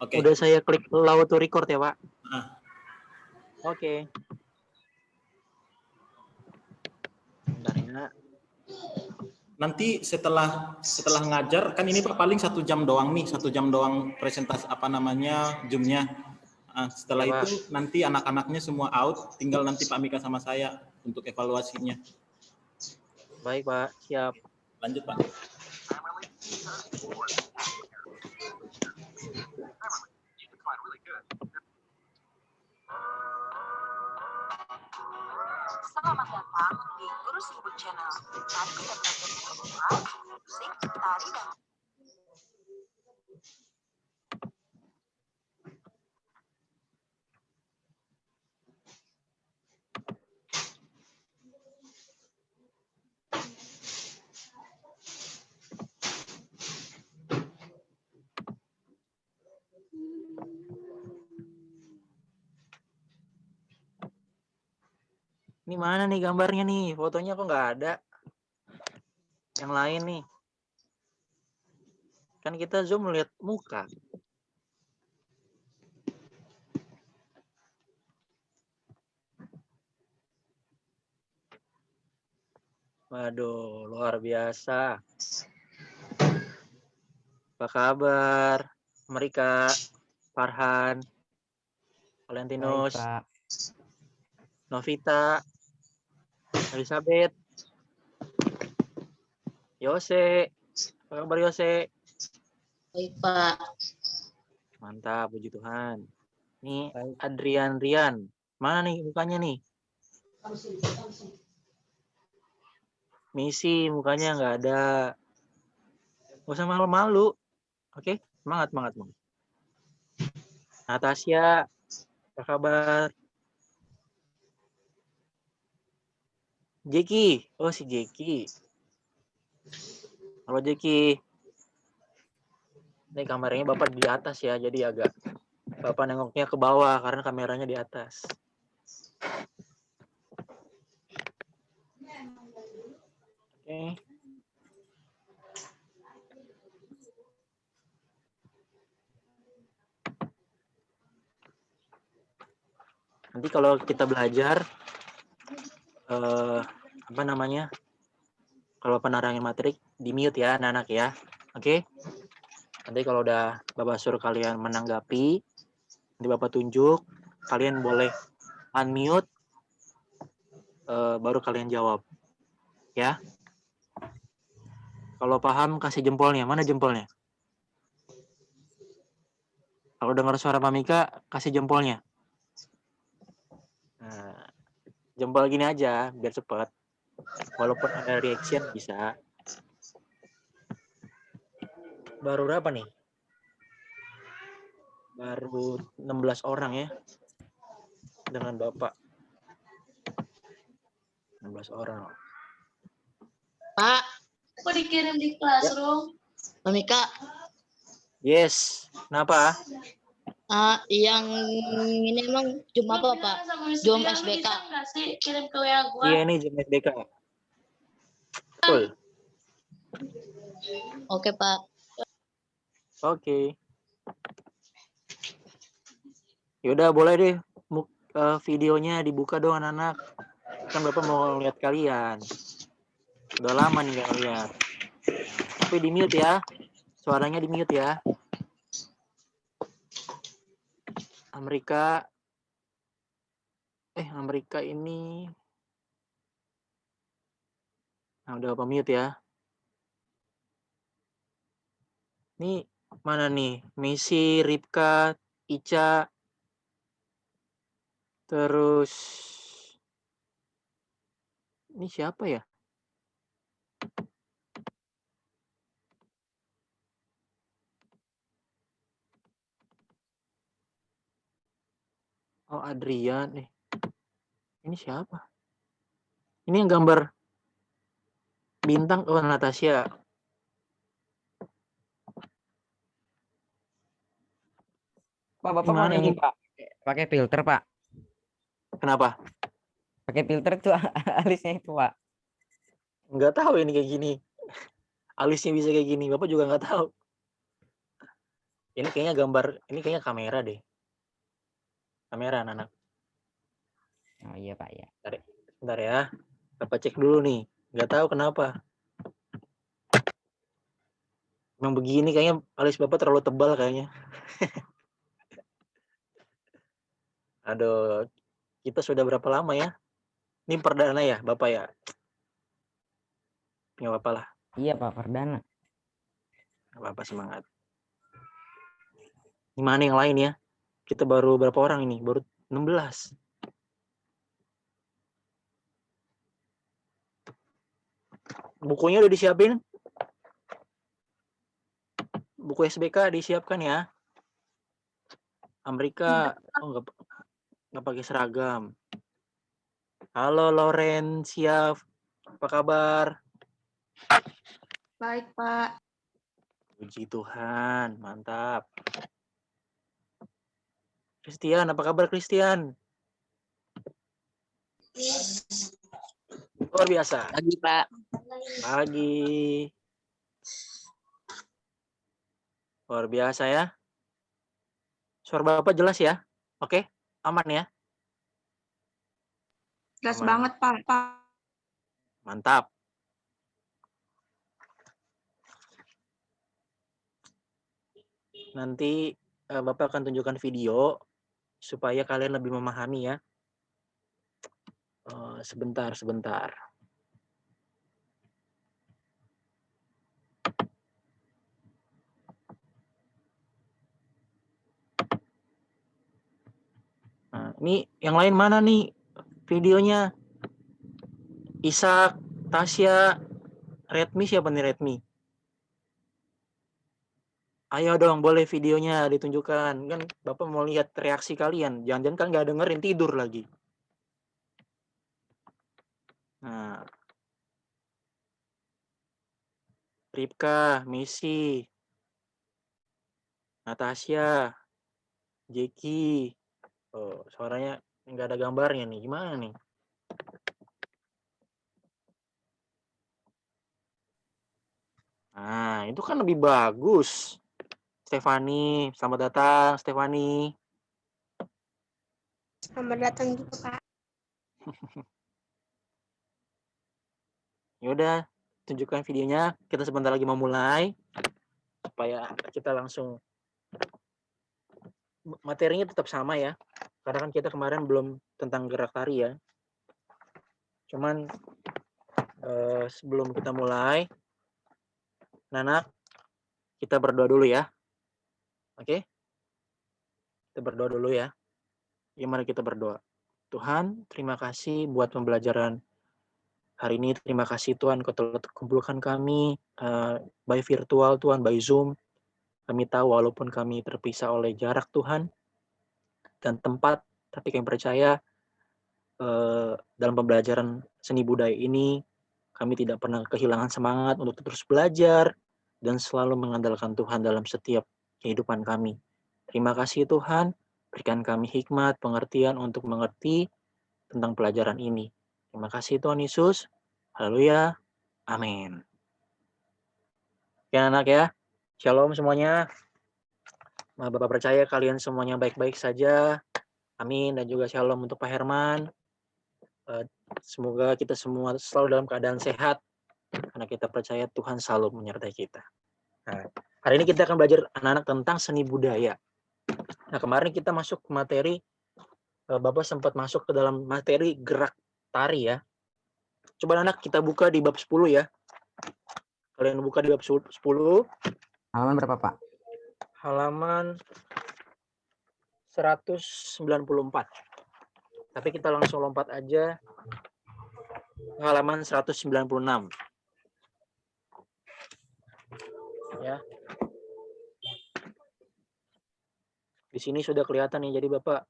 Oke. Udah saya klik allow to record ya, Pak. Oke. Bentar ya. Nanti setelah ngajar kan ini Pak paling 1 jam doang nih, 1 jam doang presentasi Zoom-nya. Setelah Ya, itu nanti anak-anaknya semua out, tinggal nanti Pak Mika sama saya untuk evaluasinya. Baik, Pak. Siap. Lanjut, Pak. Selamat datang di Guru Sibuk Channel. Mari kita belajar bersama musik, tari, dan Ini mana nih gambarnya nih? Fotonya kok nggak ada? Yang lain nih. Kan kita Zoom lihat muka. Waduh, luar biasa. Apa kabar? Mereka, Farhan, Valentinus, Baik, Pak. Novita, Elizabeth, Yose. Apa kabar Yose? Baik, Pak. Mantap, puji Tuhan. Ini Baik. Adrian Rian. Mana nih mukanya nih? Misi mukanya nggak ada. Nggak usah malu-malu. Oke, semangat. Natasha, apa kabar? Jeki, oh si Jeki. Halo Jeki. Ini kameranya Bapak di atas ya, jadi agak Bapak nengoknya ke bawah karena kameranya di atas. Oke. Nanti kalau kita belajar apa namanya? Kalau penerangin materi di mute ya anak-anak ya. Oke? Nanti kalau udah Bapak suruh kalian menanggapi, nanti Bapak tunjuk, kalian boleh unmute baru kalian jawab. Ya. Kalau paham kasih jempolnya. Mana jempolnya? Kalau dengar suara Pak Mika, kasih jempolnya. Nah, jempol gini aja biar cepat. Walaupun ada reaction bisa. Baru berapa nih? Baru 16 orang ya. Dengan Bapak. 16 orang. Pak, kok dikirim di classroom? Pak Mika, Yes. Kenapa? yang ini emang Zoom apa, Pak? Zoom SBK. Kirim ke WA gua. Iya ini Zoom SBK. Betul. Oke, Pak. Oke. Yaudah boleh deh videonya dibuka dong anak-anak. Kan Bapak mau lihat kalian. Udah lama nih nggak lihat. Tapi di mute ya. Suaranya di mute ya. Amerika ini. Nah, udah Bapak mute ya. Ini mana nih? Misi, Ripka, Ica. Terus ini siapa ya? Oh, Adrian nih. Ini siapa? Ini yang gambar bintang. Oh, Natasha. Pak, Bapak mau Gimana ini, ini? Pak? Pakai filter, Pak. Kenapa? Pakai filter itu alisnya itu, Pak. Nggak tahu ini kayak gini. Alisnya bisa kayak gini. Bapak juga nggak tahu. Ini kayaknya gambar, ini kayaknya kamera deh. Kamera anak-anak. Oh iya Pak ya. Bentar ya. Bapak cek dulu nih. Nggak tahu kenapa. Memang begini kayaknya alis Bapak terlalu tebal kayaknya. Aduh, kita sudah berapa lama ya? Ini perdana ya, Bapak ya? Nggak apa-apa lah. Iya Pak, perdana. Nggak apa-apa, semangat. Gimana yang lain ya? Kita baru berapa orang ini? Baru 16. Bukunya udah disiapin? Buku SBK disiapkan ya? Amerika, oh nggak pakai seragam. Halo Lorencia, apa kabar? Baik, Pak. Puji Tuhan, mantap. Christian, apa kabar Christian? Luar biasa. Pagi, Pak. Pagi. Luar biasa ya. Suara Bapak jelas ya? Oke, aman ya? Jelas Aman. banget, Pak. Mantap. Nanti Bapak akan tunjukkan video supaya kalian lebih memahami ya. Sebentar. Nah, ini yang lain mana nih videonya? Ishak, Tasya, Redmi, siapa nih Redmi? Ayo dong, boleh videonya ditunjukkan. Kan Bapak mau lihat reaksi kalian. Jangan-jangan kan nggak dengerin, tidur lagi. Nah, Ripka, Messi, Natasha, Jeki. Oh, suaranya nggak ada gambarnya nih. Gimana nih? Nah, itu kan lebih bagus. Stefani, selamat datang, Stefani. Selamat datang juga, Pak. Yaudah, tunjukkan videonya. Kita sebentar lagi mau mulai. Supaya kita langsung. Materinya tetap sama ya. Karena kan kita kemarin belum tentang gerak tari ya. Cuman sebelum kita mulai, Nanak, kita berdoa dulu ya. Oke? Kita berdoa dulu ya. Gimana kita berdoa? Tuhan, terima kasih buat pembelajaran hari ini. Terima kasih Tuhan Kau telah kumpulkan kami by virtual Tuhan, by Zoom. Kami tahu walaupun kami terpisah oleh jarak Tuhan dan tempat, tapi kami percaya dalam pembelajaran seni budaya ini kami tidak pernah kehilangan semangat untuk terus belajar dan selalu mengandalkan Tuhan dalam setiap kehidupan kami. Terima kasih Tuhan, berikan kami hikmat, pengertian untuk mengerti tentang pelajaran ini. Terima kasih Tuhan Yesus. Haleluya. Amin. Ya anak ya, shalom semuanya. Bapak percaya kalian semuanya baik-baik saja. Amin. Dan juga shalom untuk Pak Herman. Semoga kita semua selalu dalam keadaan sehat. Karena kita percaya Tuhan selalu menyertai kita. Nah, hari ini kita akan belajar anak-anak tentang seni budaya. Nah, kemarin kita masuk ke materi, Bapak sempat masuk ke dalam materi gerak tari ya. Coba anak kita buka di bab 10 ya. Kalian buka di bab 10. Halaman berapa Pak? Halaman 194. Tapi kita langsung lompat aja ke halaman 196. Ya. Di sini sudah kelihatan nih, jadi Bapak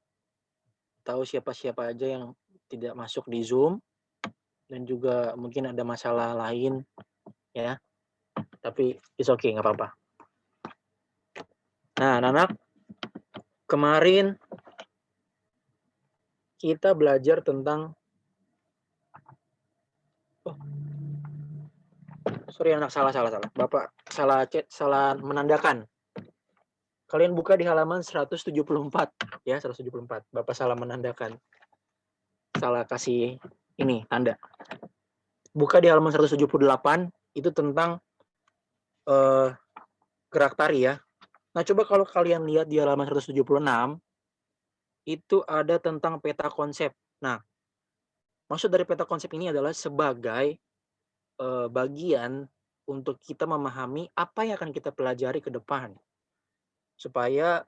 tahu siapa-siapa aja yang tidak masuk di Zoom dan juga mungkin ada masalah lain ya. Tapi it's okay, nggak apa-apa. Nah, anak-anak, kemarin kita belajar tentang sorry anak, salah. Bapak salah menandakan. Kalian buka di halaman 174 ya, 174. Bapak salah menandakan. Salah kasih ini tanda. Buka di halaman 178 itu tentang gerak tari ya. Nah, coba kalau kalian lihat di halaman 176 itu ada tentang peta konsep. Nah, maksud dari peta konsep ini adalah sebagai bagian untuk kita memahami apa yang akan kita pelajari ke depan. Supaya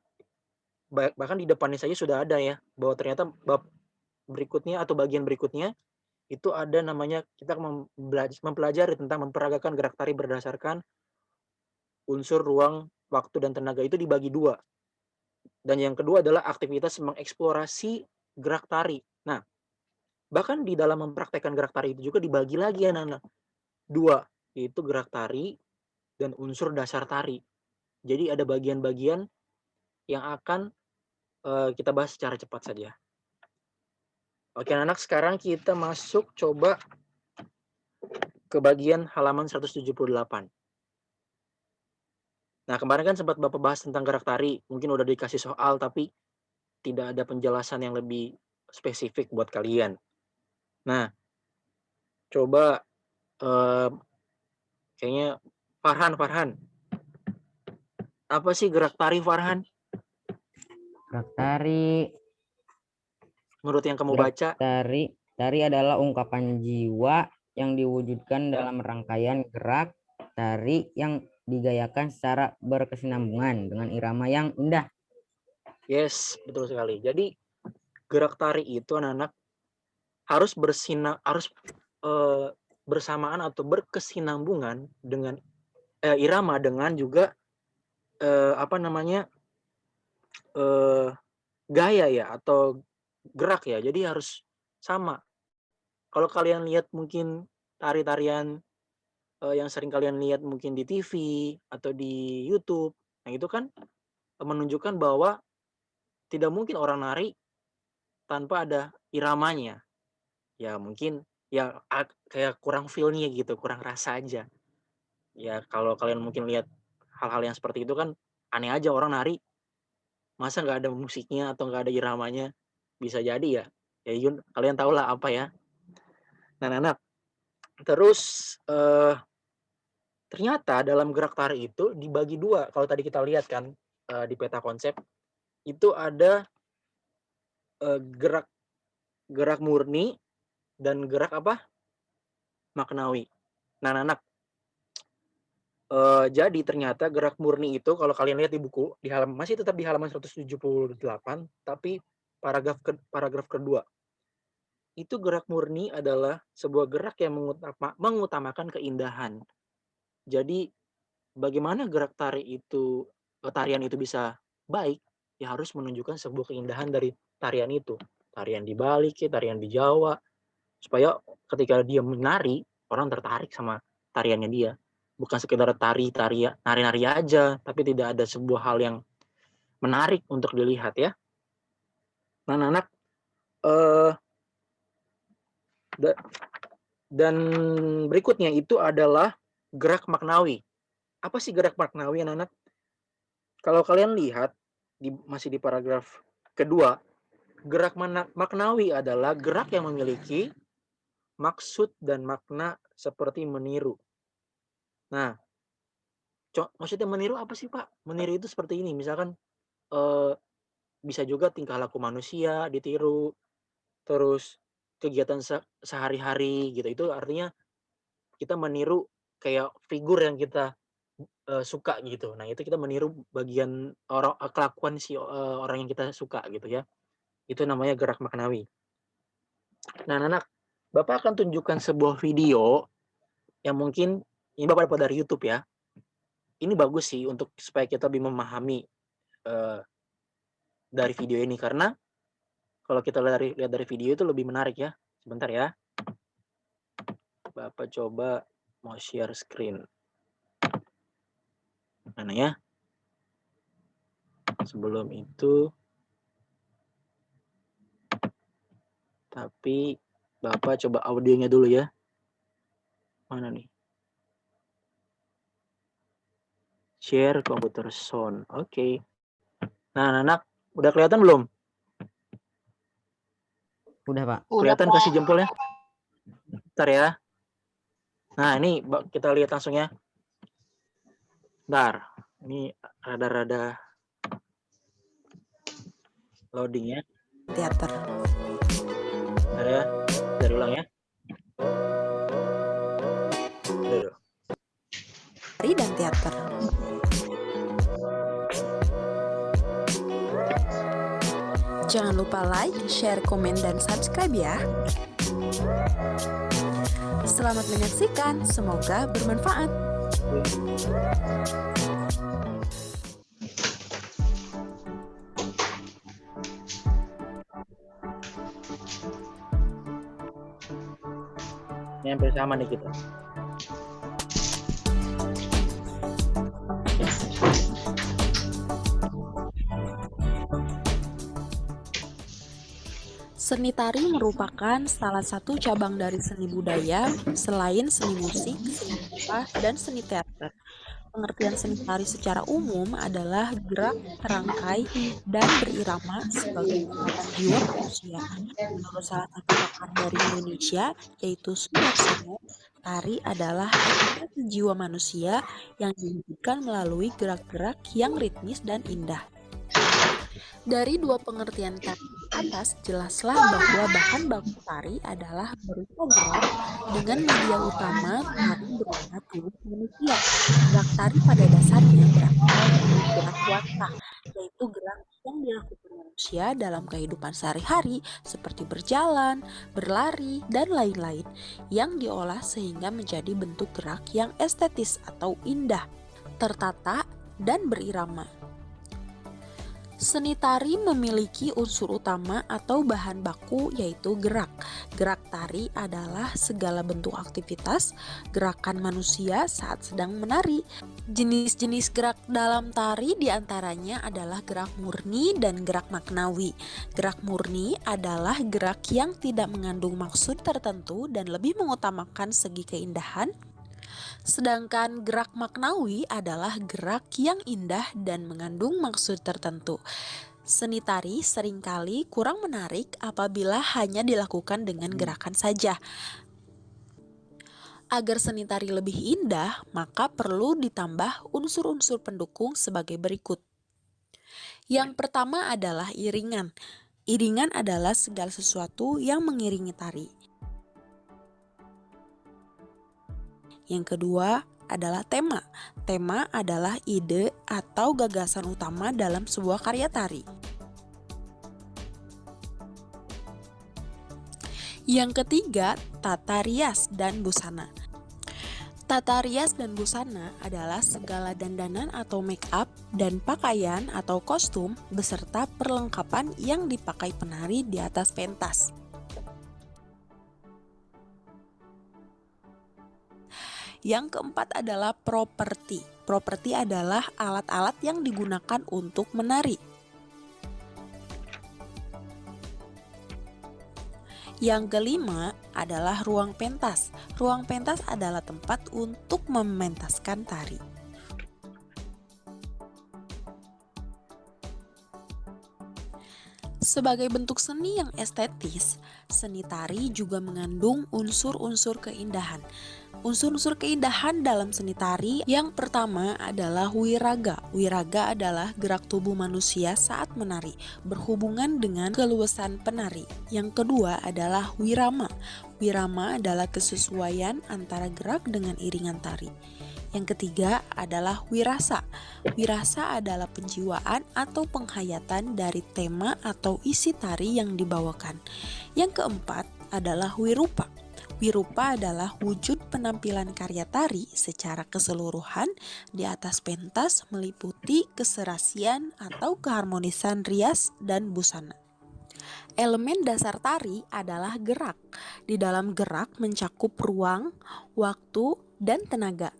bahkan di depannya saja sudah ada ya, bahwa ternyata bab berikutnya atau bagian berikutnya itu ada namanya kita mempelajari tentang memperagakan gerak tari berdasarkan unsur ruang, waktu, dan tenaga itu dibagi dua. Dan yang kedua adalah aktivitas mengeksplorasi gerak tari. Nah, bahkan di dalam mempraktekkan gerak tari itu juga dibagi lagi anak-anak. Dua, yaitu gerak tari dan unsur dasar tari. Jadi ada bagian-bagian yang akan kita bahas secara cepat saja. Oke anak, sekarang kita masuk coba ke bagian halaman 178. Nah, kemarin kan sempat Bapak bahas tentang gerak tari. Mungkin udah dikasih soal, tapi tidak ada penjelasan yang lebih spesifik buat kalian. Nah, coba kayaknya Farhan. Apa sih gerak tari, Farhan? Gerak tari. Menurut yang kamu Gerak baca? Tari adalah ungkapan jiwa yang diwujudkan dalam rangkaian gerak tari yang digayakan secara berkesinambungan dengan irama yang indah. Yes, betul sekali. Jadi gerak tari itu anak-anak harus bersamaan atau berkesinambungan dengan irama dengan juga gaya ya atau gerak ya. Jadi harus sama. Kalau kalian lihat mungkin tari-tarian yang sering kalian lihat mungkin di TV atau di YouTube, nah itu kan menunjukkan bahwa tidak mungkin orang nari tanpa ada iramanya. Ya mungkin ya kayak kurang feel-nya gitu, kurang rasa aja. Ya kalau kalian mungkin lihat hal-hal yang seperti itu kan aneh aja, orang nari masa nggak ada musiknya atau nggak ada iramanya. Bisa jadi ya. Ya Yun, kalian tahu lah apa ya. Nah anak, terus ternyata dalam gerak tari itu dibagi dua. Kalau tadi kita lihat kan di peta konsep itu ada gerak murni dan gerak apa? Maknawi. Nah anak, jadi ternyata gerak murni itu kalau kalian lihat di buku di halaman masih tetap di halaman 178 tapi paragraf kedua. Itu gerak murni adalah sebuah gerak yang mengutamakan keindahan. Jadi bagaimana gerak tarian itu bisa baik, ya harus menunjukkan sebuah keindahan dari tarian itu. Tarian di Bali, tarian di Jawa, supaya ketika dia menari, orang tertarik sama tariannya dia. Bukan sekedar nari-nari aja, tapi tidak ada sebuah hal yang menarik untuk dilihat ya. Nah, anak, dan berikutnya itu adalah gerak maknawi. Apa sih gerak maknawi, anak-anak? Kalau kalian lihat masih di paragraf kedua, gerak maknawi adalah gerak yang memiliki maksud dan makna seperti meniru. Nah, maksudnya meniru apa sih Pak? Meniru itu seperti ini, misalkan bisa juga tingkah laku manusia ditiru, terus kegiatan sehari-hari gitu. Itu artinya kita meniru kayak figur yang kita suka gitu. Nah, itu kita meniru bagian kelakuan si orang yang kita suka gitu ya. Itu namanya gerak maknawi. Nah, anak, Bapak akan tunjukkan sebuah video yang mungkin ini Bapak dapat dari YouTube ya. Ini bagus sih untuk supaya kita lebih memahami dari video ini, karena kalau kita lihat dari video itu lebih menarik ya. Sebentar ya. Bapak coba mau share screen. Mana ya? Sebelum itu, tapi Bapak coba audionya dulu ya. Mana nih? Share computer sound. Oke. Nah, anak-anak udah kelihatan belum? Udah, Pak. Kelihatan kasih jempolnya? Bentar ya. Nah, ini kita lihat langsung ya. Bentar. Ini rada-rada loading ya. Teater. Bentar ya. Dari ulang ya. Tari dan teater. Jangan lupa like, share, komen, dan subscribe ya. Selamat menyaksikan, semoga bermanfaat. Ini hampir sama nih kita. Seni tari merupakan salah satu cabang dari seni budaya selain seni musik, seni rupa, dan seni teater. Pengertian seni tari secara umum adalah gerak, terangkai, dan berirama sebagai ungkapan jiwa manusia. Menurut salah satu pakar dari Indonesia, yaitu Sudarsono, tari adalah ekspresi jiwa manusia yang diwujudkan melalui gerak-gerak yang ritmis dan indah. Dari dua pengertian tari di atas, jelaslah bahwa bahan baku tari adalah berupa gerak dengan media utama tari berupa tubuh manusia. Gerak tari pada dasarnya berasal dari gerak wata, yaitu gerak yang dilakukan manusia dalam kehidupan sehari-hari seperti berjalan, berlari, dan lain-lain, yang diolah sehingga menjadi bentuk gerak yang estetis atau indah, tertata, dan berirama. Seni tari memiliki unsur utama atau bahan baku yaitu gerak. Gerak tari adalah segala bentuk aktivitas gerakan manusia saat sedang menari. Jenis-jenis gerak dalam tari diantaranya adalah gerak murni dan gerak maknawi. Gerak murni adalah gerak yang tidak mengandung maksud tertentu dan lebih mengutamakan segi keindahan. Sedangkan gerak maknawi adalah gerak yang indah dan mengandung maksud tertentu. Seni tari seringkali kurang menarik apabila hanya dilakukan dengan gerakan saja. Agar seni tari lebih indah, maka perlu ditambah unsur-unsur pendukung sebagai berikut. Yang pertama adalah iringan. Iringan adalah segala sesuatu yang mengiringi tari. Yang kedua adalah tema. Tema adalah ide atau gagasan utama dalam sebuah karya tari. Yang ketiga, tata rias dan busana. Tata rias dan busana adalah segala dandanan atau make up dan pakaian atau kostum beserta perlengkapan yang dipakai penari di atas pentas. Yang keempat adalah properti. Properti adalah alat-alat yang digunakan untuk menari. Yang kelima adalah ruang pentas. Ruang pentas adalah tempat untuk mementaskan tari. Sebagai bentuk seni yang estetis, seni tari juga mengandung unsur-unsur keindahan. Unsur-unsur keindahan dalam seni tari yang pertama adalah wiraga. Wiraga adalah gerak tubuh manusia saat menari, berhubungan dengan keluasan penari. Yang kedua adalah wirama. Wirama adalah kesesuaian antara gerak dengan iringan tari. Yang ketiga adalah wirasa. Wirasa adalah penjiwaan atau penghayatan dari tema atau isi tari yang dibawakan. Yang keempat adalah wirupa. Wirupa adalah wujud penampilan karya tari secara keseluruhan di atas pentas meliputi keserasian atau keharmonisan rias dan busana. Elemen dasar tari adalah gerak. Di dalam gerak mencakup ruang, waktu, dan tenaga.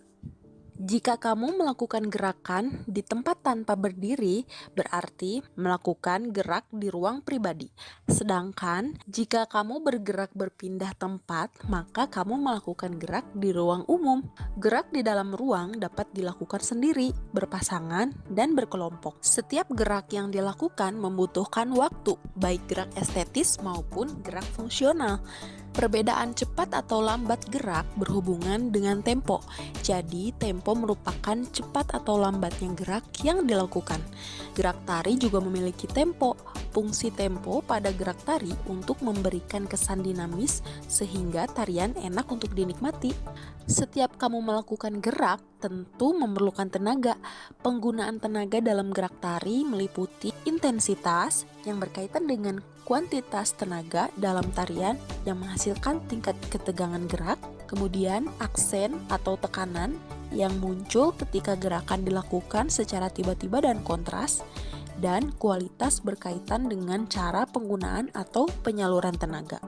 Jika kamu melakukan gerakan di tempat tanpa berdiri, berarti melakukan gerak di ruang pribadi. Sedangkan jika kamu bergerak berpindah tempat, maka kamu melakukan gerak di ruang umum. Gerak di dalam ruang dapat dilakukan sendiri, berpasangan, dan berkelompok. Setiap gerak yang dilakukan membutuhkan waktu, baik gerak estetis maupun gerak fungsional. Perbedaan cepat atau lambat gerak berhubungan dengan tempo. Jadi, tempo merupakan cepat atau lambatnya gerak yang dilakukan. Gerak tari juga memiliki tempo. Fungsi tempo pada gerak tari untuk memberikan kesan dinamis sehingga tarian enak untuk dinikmati. Setiap kamu melakukan gerak tentu memerlukan tenaga. Penggunaan tenaga dalam gerak tari meliputi intensitas yang berkaitan dengan kuantitas tenaga dalam tarian yang menghasilkan tingkat ketegangan gerak, kemudian aksen atau tekanan yang muncul ketika gerakan dilakukan secara tiba-tiba dan kontras, dan kualitas berkaitan dengan cara penggunaan atau penyaluran tenaga.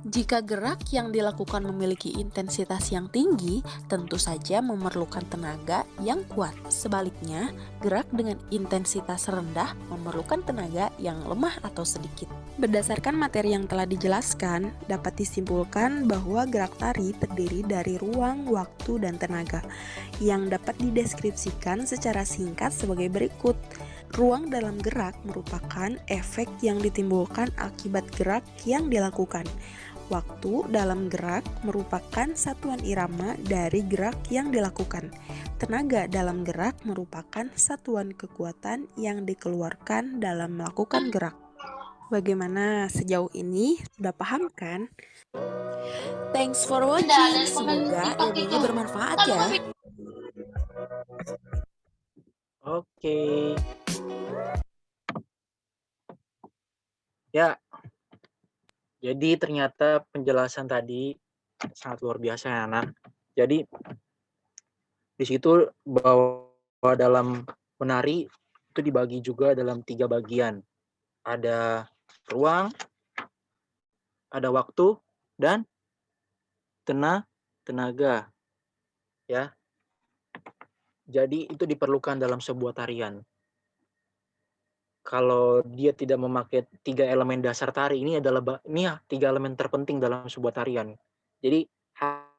Jika gerak yang dilakukan memiliki intensitas yang tinggi, tentu saja memerlukan tenaga yang kuat. Sebaliknya, gerak dengan intensitas rendah memerlukan tenaga yang lemah atau sedikit. Berdasarkan materi yang telah dijelaskan, dapat disimpulkan bahwa gerak tari terdiri dari ruang, waktu, dan tenaga, yang dapat dideskripsikan secara singkat sebagai berikut. Ruang dalam gerak merupakan efek yang ditimbulkan akibat gerak yang dilakukan. Waktu dalam gerak merupakan satuan irama dari gerak yang dilakukan. Tenaga dalam gerak merupakan satuan kekuatan yang dikeluarkan dalam melakukan gerak. Bagaimana sejauh ini? Sudah paham kan? Thanks for watching. Semoga ilmunya bermanfaat ya. Oke. Ya. Jadi ternyata penjelasan tadi sangat luar biasa ya, anak. Jadi di situ bahwa dalam menari itu dibagi juga dalam 3 bagian. Ada ruang, ada waktu, dan tenaga. Ya. Jadi itu diperlukan dalam sebuah tarian. Kalau dia tidak memakai 3 elemen dasar tari, ini adalah 3 elemen terpenting dalam sebuah tarian. Jadi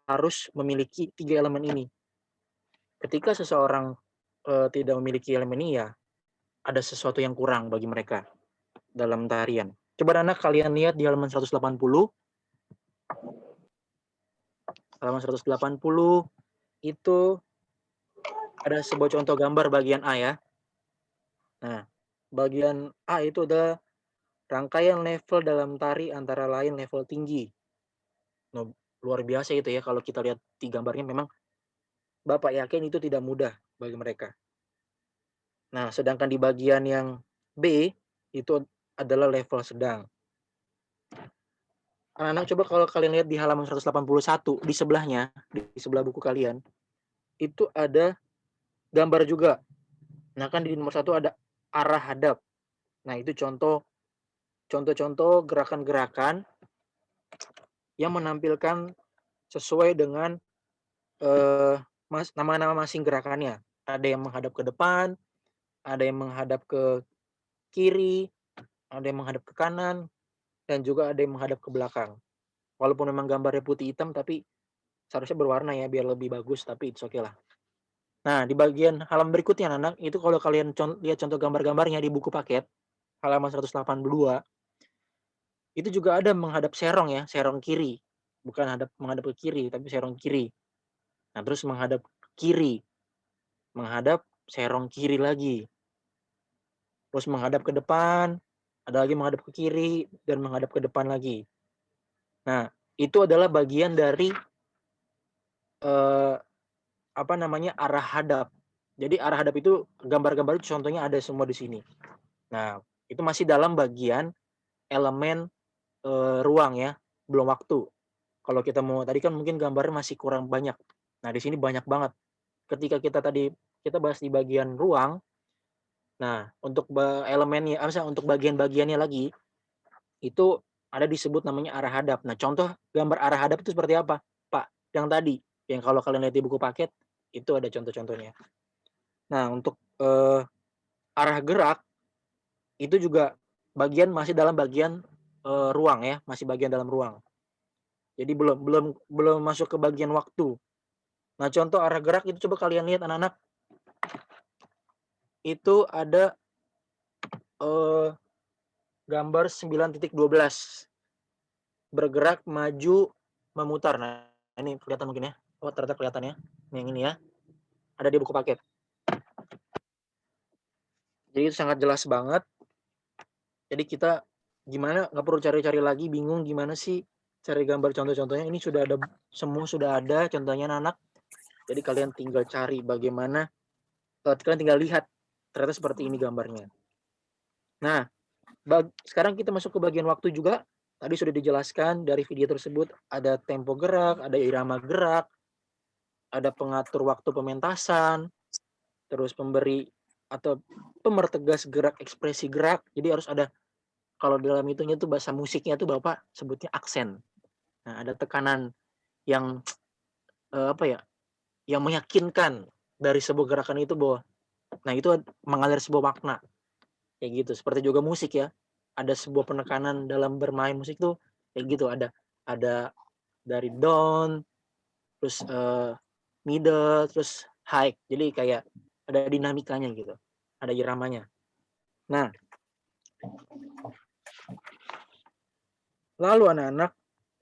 harus memiliki 3 elemen ini. Ketika seseorang tidak memiliki elemen ini, ya ada sesuatu yang kurang bagi mereka dalam tarian. Coba anak kalian lihat di halaman 180. Halaman 180 itu ada sebuah contoh gambar bagian A ya. Nah, bagian A itu adalah rangkaian level dalam tari antara lain level tinggi. Nah, luar biasa itu ya, kalau kita lihat di gambarnya memang Bapak yakin itu tidak mudah bagi mereka. Nah, sedangkan di bagian yang B itu adalah level sedang. Anak-anak coba kalau kalian lihat di halaman 181 di sebelahnya, di sebelah buku kalian, itu ada gambar juga. Nah, kan di nomor 1 ada arah hadap. Nah, itu contoh-contoh gerakan-gerakan yang menampilkan sesuai dengan nama-nama masing gerakannya. Ada yang menghadap ke depan, ada yang menghadap ke kiri, ada yang menghadap ke kanan, dan juga ada yang menghadap ke belakang. Walaupun memang gambarnya putih hitam, tapi seharusnya berwarna ya, biar lebih bagus, tapi it's okay lah. Nah, di bagian halaman berikutnya, anak, itu kalau kalian lihat contoh gambar-gambarnya di buku paket, halaman 182, itu juga ada menghadap serong ya, serong kiri. Bukan menghadap ke kiri, tapi serong kiri. Nah, terus menghadap ke kiri, menghadap serong kiri lagi. Terus menghadap ke depan, ada lagi menghadap ke kiri, dan menghadap ke depan lagi. Nah, itu adalah bagian dari arah hadap. Jadi arah hadap itu gambar-gambar itu contohnya ada semua di sini. Nah, itu masih dalam bagian elemen ruang ya, belum waktu. Kalau kita mau tadi kan mungkin gambarnya masih kurang banyak. Nah, di sini banyak banget. Ketika kita bahas di bagian ruang, nah untuk elemennya, untuk bagian-bagiannya lagi itu ada disebut namanya arah hadap. Nah, contoh gambar arah hadap itu seperti apa, Pak? Yang tadi, yang kalau kalian lihat di buku paket, Itu ada contoh-contohnya. Nah, untuk arah gerak itu juga masih dalam bagian ruang ya, masih bagian dalam ruang. Jadi belum masuk ke bagian waktu. Nah, contoh arah gerak itu coba kalian lihat anak-anak. Itu ada gambar 9.12. Bergerak, maju, memutar. Nah, ini kelihatan mungkin ya. Oh, ternyata kelihatan ya. Yang ini ya. Ada di buku paket. Jadi itu sangat jelas banget. Jadi kita gimana, nggak perlu cari-cari lagi, bingung gimana sih cari gambar contoh-contohnya. Ini sudah ada, semua sudah ada contohnya anak. Jadi kalian tinggal cari bagaimana, kalian tinggal lihat ternyata seperti ini gambarnya. Nah, sekarang kita masuk ke bagian waktu juga. Tadi sudah dijelaskan dari video tersebut, ada tempo gerak, ada irama gerak, ada pengatur waktu pementasan, terus pemberi atau pemertegas gerak, ekspresi gerak. Jadi harus ada, kalau dalam itunya tuh bahasa musiknya tuh Bapak sebutnya aksen. Nah, ada tekanan yang yang meyakinkan dari sebuah gerakan itu bahwa, nah itu mengalir sebuah makna. Kayak gitu. Seperti juga musik ya. Ada sebuah penekanan dalam bermain musik tuh kayak gitu, ada dari down, terus middle, terus high. Jadi kayak ada dinamikanya gitu. Ada iramanya. Nah, lalu anak-anak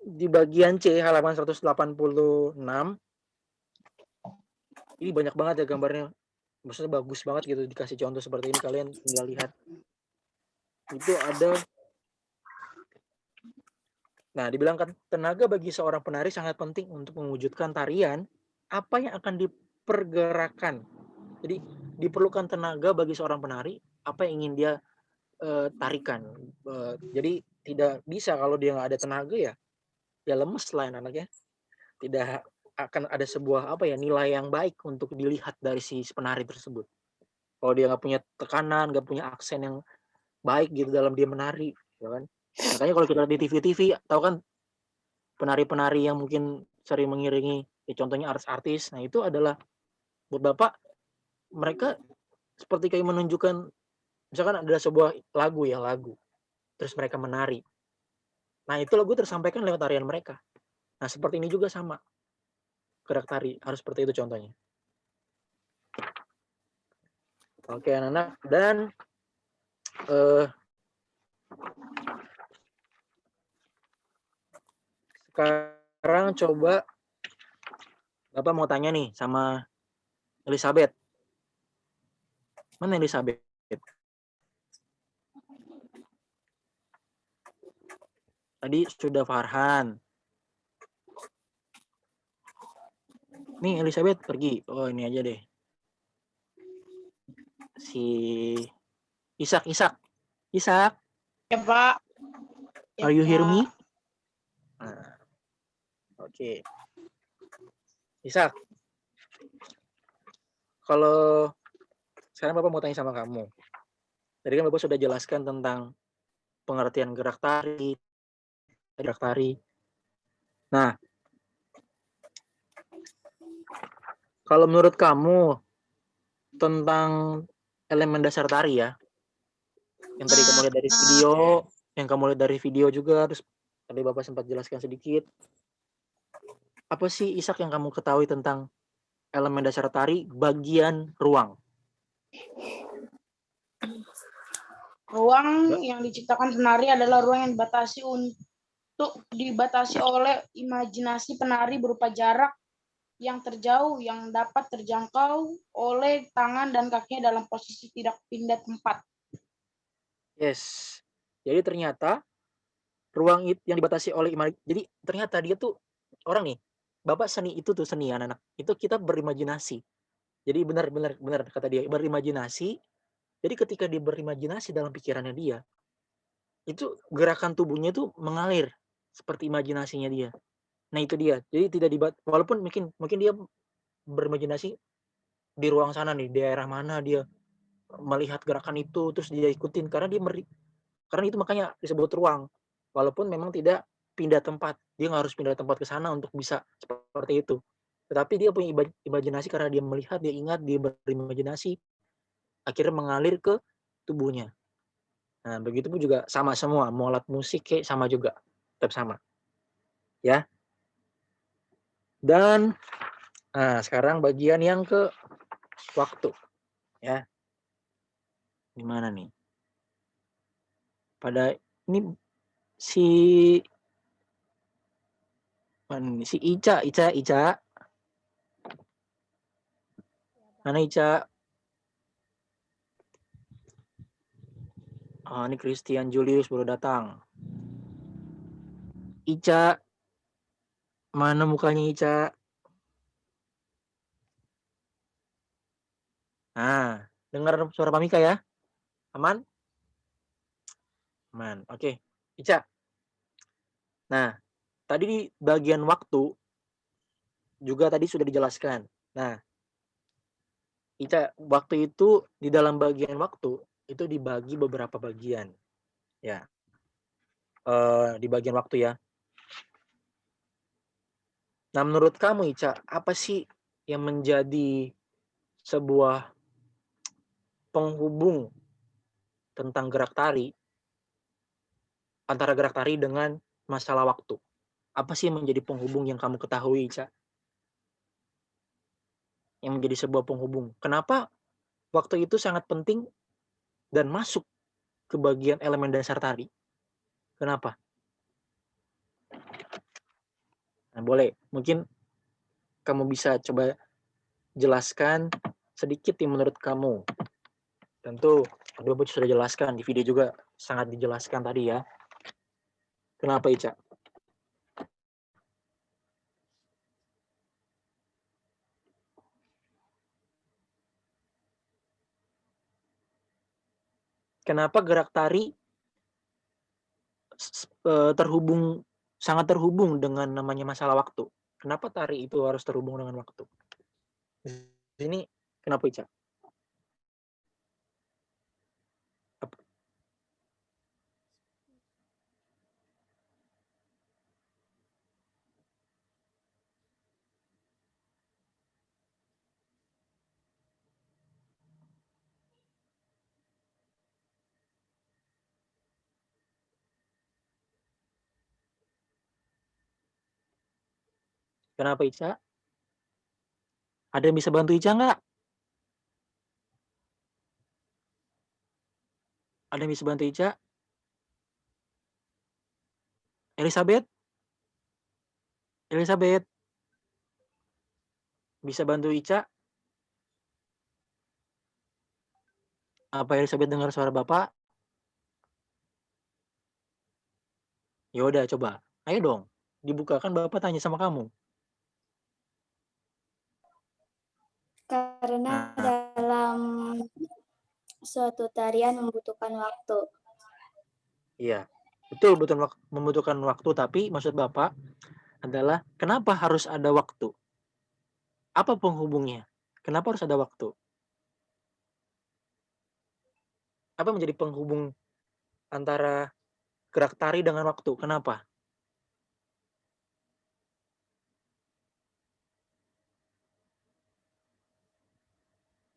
di bagian C halaman 186 ini banyak banget ya gambarnya. Maksudnya bagus banget gitu, dikasih contoh seperti ini, kalian tinggal lihat. Itu ada, nah dibilangkan tenaga bagi seorang penari sangat penting untuk mewujudkan tarian apa yang akan dipergerakan. Jadi diperlukan tenaga bagi seorang penari apa yang ingin dia tarikan. Jadi tidak bisa kalau dia nggak ada tenaga ya lemes lah anaknya. Tidak akan ada sebuah nilai yang baik untuk dilihat dari si penari tersebut. Kalau dia nggak punya tekanan, nggak punya aksen yang baik gitu dalam dia menari, ya kan? Makanya kalau kita lihat di TV, tahu kan penari-penari yang mungkin sering mengiringi, ya contohnya artis-artis. Nah itu adalah buat Bapak, mereka seperti kayak menunjukkan, misalkan ada sebuah lagu, terus mereka menari. Nah itu lagu tersampaikan lewat tarian mereka. Nah seperti ini juga sama, gerak tari harus seperti itu contohnya. Oke anak-anak, dan sekarang coba Bapak mau tanya nih sama Elizabeth. Mana Elizabeth? Tadi sudah Farhan. Nih Elizabeth pergi. Oh ini aja deh. Si Ishak. Ya Pak. Are you hear me? Nah. Oke. Ishak. Kalau sekarang Bapak mau tanya sama kamu. Tadi kan Bapak sudah jelaskan tentang pengertian gerak tari. Nah, kalau menurut kamu tentang elemen dasar tari ya, yang tadi kamu lihat dari video, yang kamu lihat dari video juga, terus tadi Bapak sempat jelaskan sedikit. Apa sih Ishak yang kamu ketahui tentang elemen dasar tari bagian ruang? Ruang yang diciptakan penari adalah ruang yang dibatasi oleh imajinasi penari berupa jarak yang terjauh yang dapat terjangkau oleh tangan dan kakinya dalam posisi tidak pindah tempat. Yes. Jadi ternyata ruang yang dibatasi oleh imajinasi. Jadi ternyata dia tuh orang nih. Bapak seni itu tuh seni anak-anak. Itu kita berimajinasi. Jadi benar kata dia, berimajinasi. Jadi ketika dia berimajinasi dalam pikirannya dia, itu gerakan tubuhnya tuh mengalir seperti imajinasinya dia. Nah itu dia. Jadi tidak walaupun mungkin dia berimajinasi di ruang sana nih, di daerah mana dia melihat gerakan itu terus dia ikutin karena itu makanya disebut ruang. Walaupun memang tidak pindah tempat, dia nggak harus pindah tempat ke sana untuk bisa seperti itu. Tetapi dia punya imajinasi karena dia melihat, dia ingat, dia berimajinasi, akhirnya mengalir ke tubuhnya. Nah, begitu pun juga sama semua, mau alat musik kayak sama juga, tetap sama. Ya. Dan sekarang bagian yang ke waktu. Ya. Gimana nih? Pada ini si Ica. Mana Ica? Oh, ini Christian Julius baru datang. Ica, mana mukanya Ica? Nah, dengar suara Pamika ya? Aman? Aman. Oke. Ica. Nah, tadi di bagian waktu juga tadi sudah dijelaskan. Nah, Ica, waktu itu di dalam bagian waktu itu dibagi beberapa bagian. Ya. Di bagian waktu ya. Nah, menurut kamu Ica, apa sih yang menjadi sebuah penghubung tentang gerak tari antara gerak tari dengan masalah waktu? Apa sih yang menjadi penghubung yang kamu ketahui, Ica? Yang menjadi sebuah penghubung. Kenapa waktu itu sangat penting dan masuk ke bagian elemen dasar tari? Kenapa? Nah, boleh. Mungkin kamu bisa coba jelaskan sedikit yang menurut kamu. Tentu, Bapak sudah jelaskan di video juga sangat dijelaskan tadi ya. Kenapa, Ica? Kenapa gerak tari sangat terhubung dengan namanya masalah waktu? Kenapa tari itu harus terhubung dengan waktu? Di sini kenapa, Ica? Kenapa, Ica? Ada yang bisa bantu Ica nggak? Ada yang bisa bantu Ica? Elizabeth? Bisa bantu Ica? Apa Elizabeth dengar suara Bapak? Ya udah coba. Ayo dong. Dibukakan Bapak tanya sama kamu. Karena Nah, dalam suatu tarian membutuhkan waktu. iya. Betul membutuhkan waktu, tapi maksud Bapak adalah kenapa harus ada waktu? Apa penghubungnya? Kenapa harus ada waktu? Apa menjadi penghubung antara gerak tari dengan waktu? Kenapa?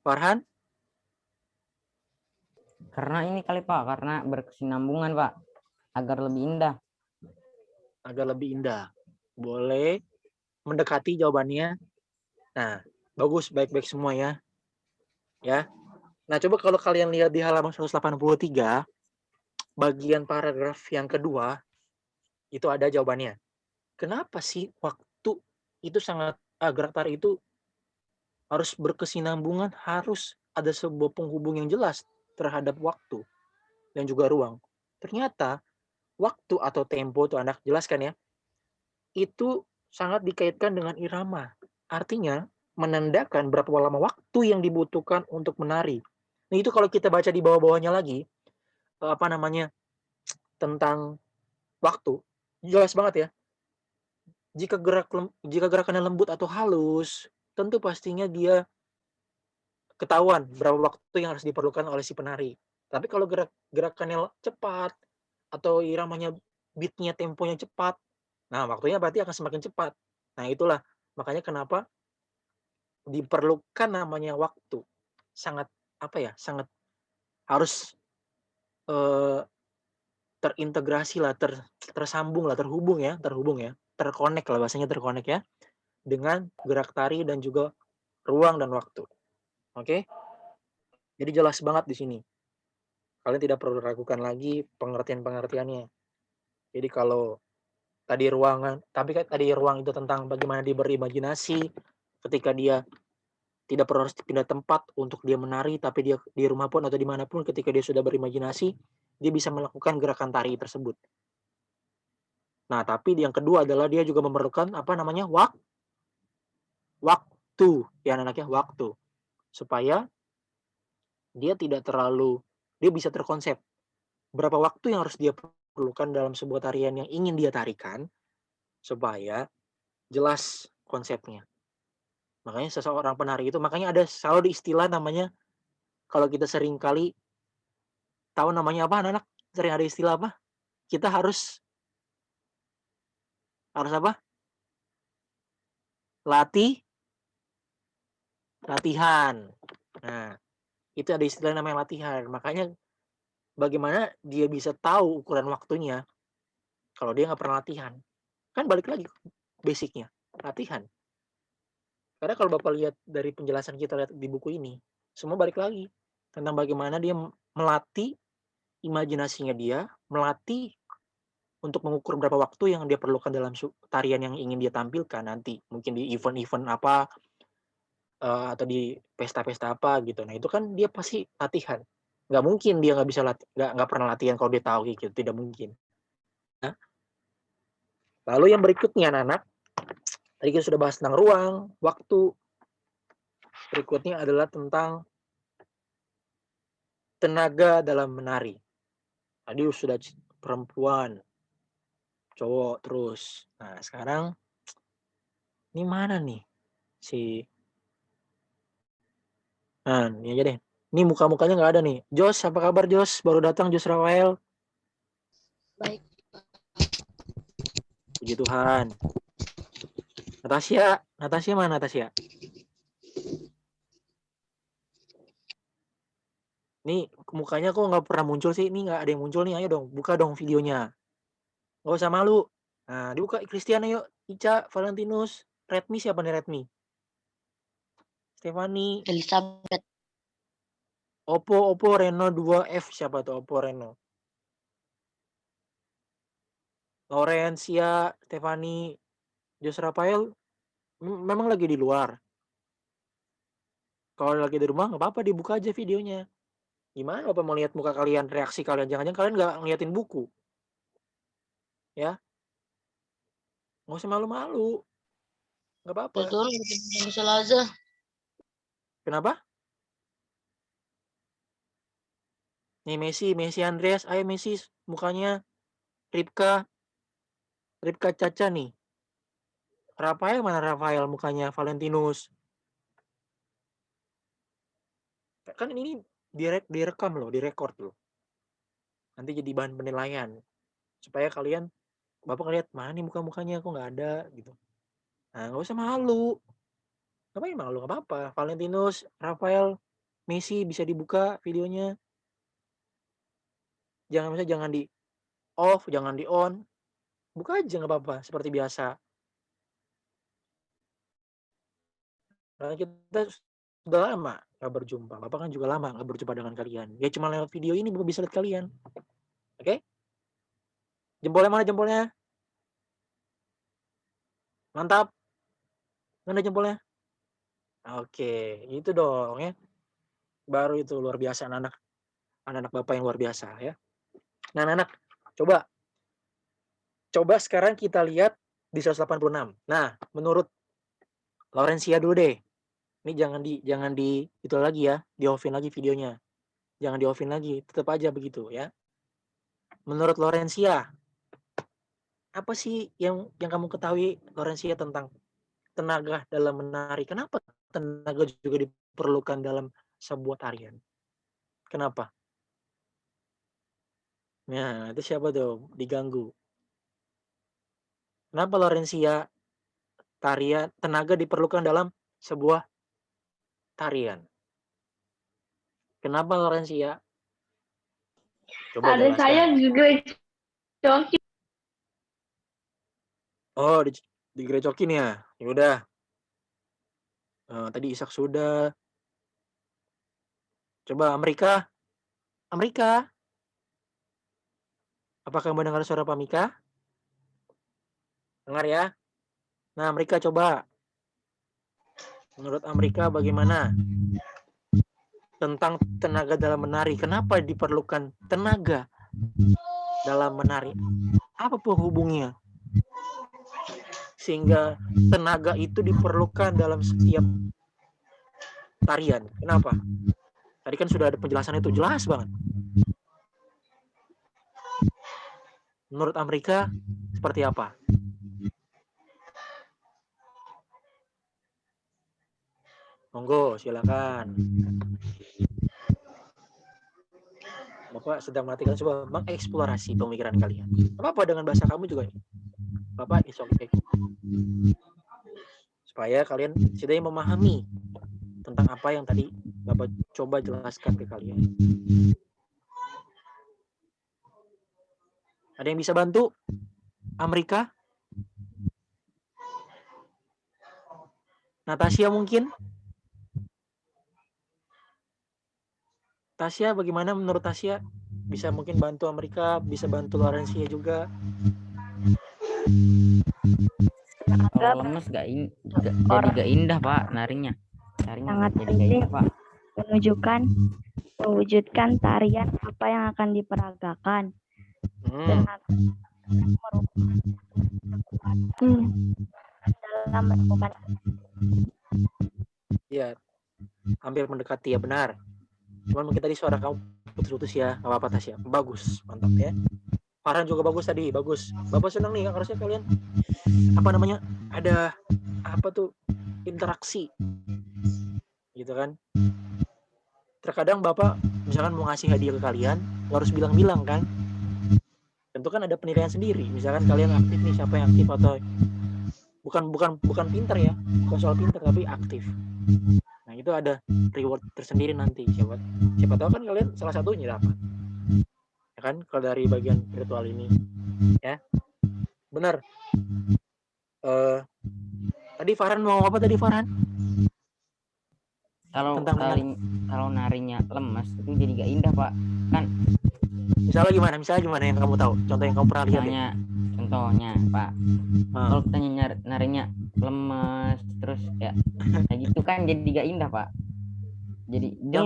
Farhan? Karena ini kali Pak, karena berkesinambungan Pak, agar lebih indah. Agar lebih indah. Boleh mendekati jawabannya. Nah, bagus, baik-baik semua ya. Ya. Nah, coba kalau kalian lihat di halaman 183, bagian paragraf yang kedua, itu ada jawabannya. Kenapa sih waktu itu sangat, gerak tari itu harus berkesinambungan, harus ada sebuah penghubung yang jelas terhadap waktu dan juga ruang. Ternyata waktu atau tempo itu anak jelaskan ya, itu sangat dikaitkan dengan irama. Artinya menandakan berapa lama waktu yang dibutuhkan untuk menari. Nah, itu kalau kita baca di bawah-bawahnya lagi, tentang waktu, jelas banget ya. Jika gerakannya lembut atau halus, tentu pastinya dia ketahuan berapa waktu yang harus diperlukan oleh si penari. Tapi kalau gerakannya cepat atau iramanya beatnya temponya cepat, nah waktunya berarti akan semakin cepat. Nah itulah makanya kenapa diperlukan namanya waktu. Sangat sangat harus terintegrasi lah, tersambung lah, terhubung ya, terkonek lah bahasanya, terkonek ya, dengan gerak tari dan juga ruang dan waktu. Oke? Jadi jelas banget di sini. Kalian tidak perlu ragukan lagi pengertian-pengertiannya. Jadi kalau tadi ruang itu tentang bagaimana dia berimajinasi ketika dia tidak perlu harus pindah tempat untuk dia menari, tapi dia di rumah pun atau dimanapun ketika dia sudah berimajinasi, dia bisa melakukan gerakan tari tersebut. Nah, tapi yang kedua adalah dia juga memerlukan waktu, ya anak-anak ya, waktu. Supaya dia bisa terkonsep. Berapa waktu yang harus dia perlukan dalam sebuah tarian yang ingin dia tarikan, supaya jelas konsepnya. Makanya seseorang penari itu, makanya ada selalu istilah namanya, kalau kita sering kali tahu namanya apa anak-anak, sering ada istilah apa? Kita harus apa? Latihan. Nah, itu ada istilah namanya latihan. Makanya bagaimana dia bisa tahu ukuran waktunya kalau dia nggak pernah latihan? Kan balik lagi basicnya, latihan. Karena kalau Bapak lihat dari penjelasan kita lihat di buku ini, semua balik lagi tentang bagaimana dia melatih imajinasinya dia, melatih untuk mengukur berapa waktu yang dia perlukan dalam tarian yang ingin dia tampilkan nanti. Mungkin di event-event apa, atau di pesta-pesta apa gitu. Nah, itu kan dia pasti latihan. Nggak mungkin dia nggak pernah latihan kalau dia tahu gitu, tidak mungkin. Nah, lalu yang berikutnya anak-anak, tadi kita sudah bahas tentang ruang, waktu. Berikutnya adalah tentang tenaga dalam menari. Tadi sudah perempuan, cowok terus. Nah, sekarang ini mana nih nah, ini aja deh. Ini muka-mukanya nggak ada nih. Jos, apa kabar Jos? Baru datang Jos Rafael. Baik. Puji Tuhan. Natasha mana Natasha? Nih mukanya kok nggak pernah muncul sih? Ini nggak ada yang muncul nih. Ayo dong, buka dong videonya. Nggak usah malu. Nah, dibuka Christian ayo. Ica, Valentinus, Redmi siapa nih Redmi? Stefani. Elizabeth. Oppo Reno 2F siapa tuh Oppo Reno? Laurencia, Stefani, Jos Rafael memang lagi di luar. Kalau lagi di rumah nggak apa-apa, dibuka aja videonya. Gimana Bapak mau lihat muka kalian, reaksi kalian? Jangan-jangan kalian nggak ngeliatin buku. Ya. Nggak usah malu-malu. Nggak apa-apa. Kenapa? Nih Messi Andreas, ayo Messi mukanya. Ripka Caca nih. Rafael mana Rafael mukanya? Valentinus. Kan ini direkam loh, direkord loh. Nanti jadi bahan penilaian. Supaya kalian, Bapak ngeliat, mana nih muka-mukanya, kok nggak ada gitu. Nah, nggak usah malu. Ngapain malu? Nggak apa-apa. Valentinus, Rafael, Messi bisa dibuka videonya. Jangan di off, jangan di on. Buka aja nggak apa-apa, seperti biasa. Karena kita sudah lama nggak berjumpa. Bapak kan juga lama nggak berjumpa dengan kalian. Ya cuma lewat video ini Bapak bisa lihat kalian. Oke? Jempolnya mana jempolnya? Mantap. Mana jempolnya? Oke, itu dong ya. Baru itu luar biasa anak-anak Bapak yang luar biasa ya. Nah, anak-anak, coba sekarang kita lihat di 186. Nah, menurut Laurencia dulu deh. Ini jangan di itu lagi ya, di-off-in lagi videonya. Jangan di-off-in lagi, tetap aja begitu ya. Menurut Laurencia, apa sih yang kamu ketahui Laurencia tentang tenaga dalam menari? Kenapa tenaga juga diperlukan dalam sebuah tarian? Kenapa? Nah, itu siapa tuh? Diganggu. Kenapa Laurencia tenaga diperlukan dalam sebuah tarian. Kenapa Lorencia? Coba Ada jelaskan. saya digerecokin. Oh, digerecokin ya. Ya udah. Tadi Ishak sudah. Coba Amerika. Apakah mendengar suara Pak Mika? Dengar ya. Nah, Amerika coba. Menurut Amerika bagaimana tentang tenaga dalam menari? Kenapa diperlukan tenaga dalam menari? Apa penghubungnya? Sehingga tenaga itu diperlukan dalam setiap tarian. Kenapa? Tadi kan sudah ada penjelasan itu, jelas banget. Menurut Amerika seperti apa? Monggo, silakan. Bapak sedang melatih kalian coba mengeksplorasi pemikiran kalian. Apa dengan bahasa kamu juga? Bapak is okay. Supaya kalian setidaknya memahami tentang apa yang tadi Bapak coba jelaskan ke kalian. Ada yang bisa bantu? Amerika? Natasha mungkin? Tasya, bagaimana menurut Tasya? Bisa mungkin bantu Amerika, bisa bantu Lorencia juga. Kalau lemes jadi gak indah Pak narinya. Sangat jadi gak penting indah Pak. mewujudkan tarian apa yang akan diperagakan dan merupakan dalam melakukan. Ya, hampir mendekati ya, benar. Cuman mungkin tadi suara kamu putus-putus ya, nggak apa-apa Tasya. Bagus, mantap ya. Farhan juga bagus tadi, bagus. Bapak senang nih, harusnya kalian ada interaksi, gitu kan? Terkadang Bapak misalkan mau ngasih hadiah ke kalian, nggak harus bilang-bilang kan? Tentu kan ada penilaian sendiri. Misalkan kalian aktif nih, siapa yang aktif atau bukan pintar ya, bukan soal pintar tapi aktif. Nah itu ada reward tersendiri nanti. Siapa tahu kan kalian salah satunya dapat. Ya kan kalau dari bagian virtual ini, ya benar. Tadi Farhan mau apa tadi Farhan? Kalau narinya lemas itu jadi gak indah Pak. Kan Misalnya gimana yang kamu tahu? Contoh yang kamu pernah lihat? Contohnya Pak, kalau kita narinya lemas terus ya kayak gitu kan jadi gak indah Pak. Jadi yang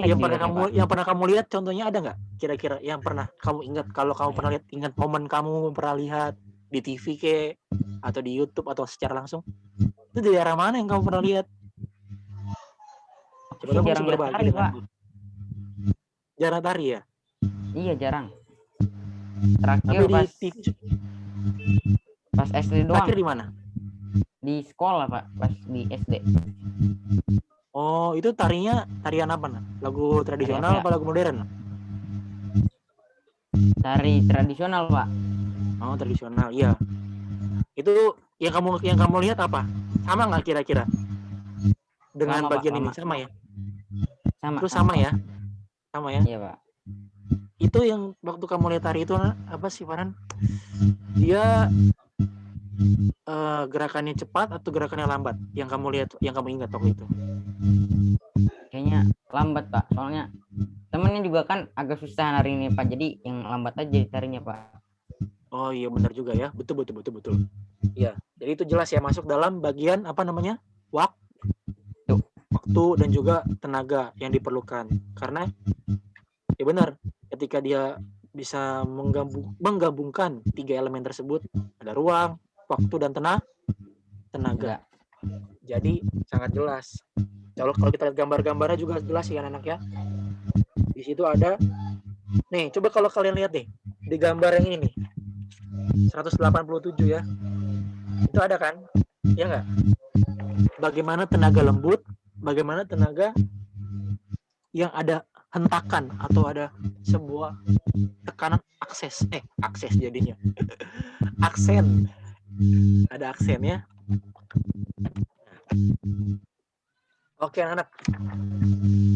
pernah kamu lihat contohnya ada nggak? Kira-kira yang pernah kamu ingat, kalau kamu pernah lihat, ingat momen kamu pernah lihat di TV ke atau di YouTube atau secara langsung? Itu di daerah mana yang kamu pernah lihat? Coba kamu bisa berbagi dengan Pak. Jarang tari ya? Iya jarang. Terakhir pas SD doang. Terakhir di mana? Di sekolah Pak, pas di SD. Oh, itu tarian apa? Lagu tradisional apa lagu modern? Tari tradisional Pak. Oh, tradisional, iya. Itu yang kamu lihat apa? Sama nggak kira-kira? Dengan bagian ini sama ya? Terus sama ya? Sama ya? Iya Pak. Itu yang waktu kamu lihat tari itu apa sih Farhan? Dia gerakannya cepat atau gerakannya lambat? Yang kamu lihat, yang kamu ingat waktu itu? Kayaknya lambat Pak. Soalnya temennya juga kan agak susah nari ini Pak. Jadi yang lambat aja tarinya Pak. Oh iya benar juga ya. Betul. Iya. Jadi itu jelas ya, masuk dalam bagian apa namanya? Waktu dan juga tenaga yang diperlukan. Karena ya benar, ketika dia bisa menggabungkan 3 elemen tersebut, ada ruang, waktu dan tenaga. Jadi sangat jelas. Kalau kita lihat gambar-gambarnya juga jelas ya anak-anak ya. Di situ ada. Nih, coba kalau kalian lihat nih di gambar yang ini nih. 187 ya. Itu ada kan? Ya enggak? Bagaimana tenaga lembut, bagaimana tenaga yang ada hentakan atau ada sebuah tekanan akses jadinya. Aksen. Ada aksennya. Oke anak-anak,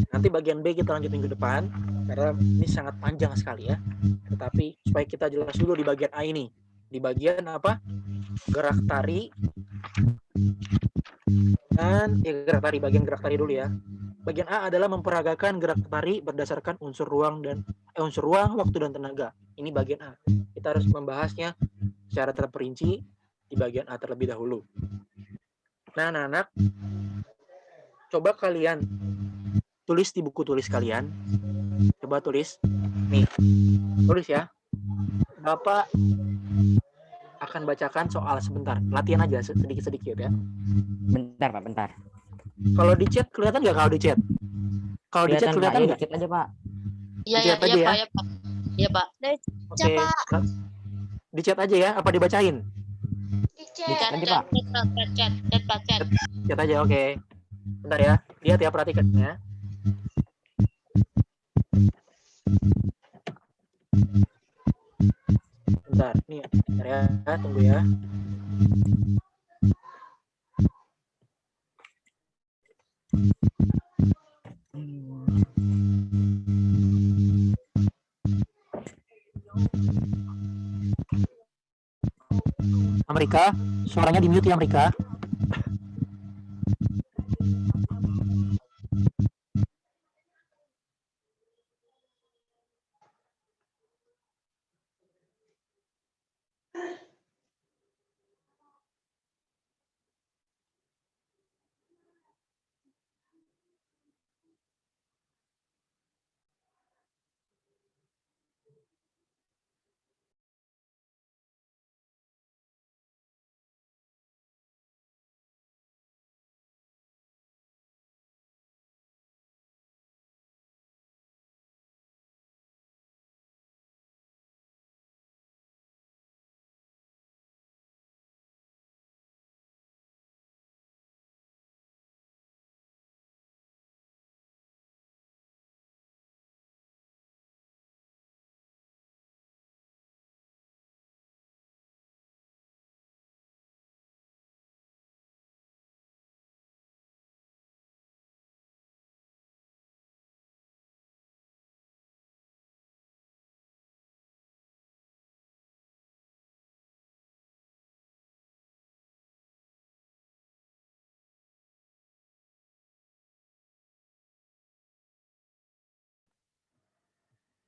nanti bagian B kita lanjut minggu depan karena ini sangat panjang sekali ya. Tetapi supaya kita jelas dulu di bagian A ini, di bagian apa? Gerak tari dan bagian gerak tari dulu ya. Bagian A adalah memperagakan gerak tari berdasarkan unsur ruang, waktu dan tenaga. Ini bagian A. Kita harus membahasnya secara terperinci di bagian A terlebih dahulu. Nah, anak-anak, coba kalian tulis di buku tulis kalian. Coba tulis. Nih, tulis ya. Bapak akan bacakan soal sebentar. Latihan aja sedikit-sedikit ya. Bentar Pak, bentar. Kalau di chat kelihatan nggak kalau di chat? Kalau di chat kelihatan nggak? Di chat aja Pak. Iya, Di chat aja ya. Iya, Pak. Oke. Di chat aja ya, apa dibacain? Chat aja, Chat aja, oke. Bentar ya. Lihat ya, perhatikan ya. Bentar, nih, bentar ya, tunggu ya. Amerika, suaranya di mute ya Amerika.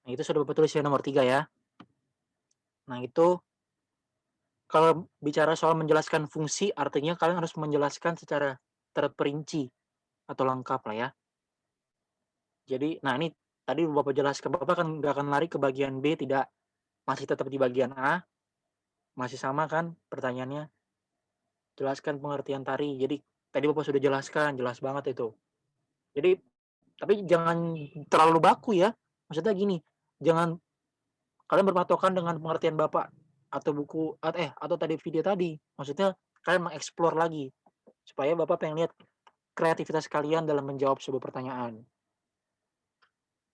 Nah, itu sudah Bapak tulis ya nomor 3 ya. Nah, itu kalau bicara soal menjelaskan fungsi, artinya kalian harus menjelaskan secara terperinci atau lengkap lah ya. Jadi, nah ini tadi Bapak jelaskan, Bapak kan nggak akan lari ke bagian B, tidak, masih tetap di bagian A, masih sama kan pertanyaannya. Jelaskan pengertian tari. Jadi, tadi Bapak sudah jelaskan, jelas banget itu. Jadi, tapi jangan terlalu baku ya. Maksudnya gini, jangan kalian berpatokan dengan pengertian Bapak atau buku atau tadi video tadi. Maksudnya kalian mengeksplor lagi supaya Bapak pengen lihat kreativitas kalian dalam menjawab sebuah pertanyaan.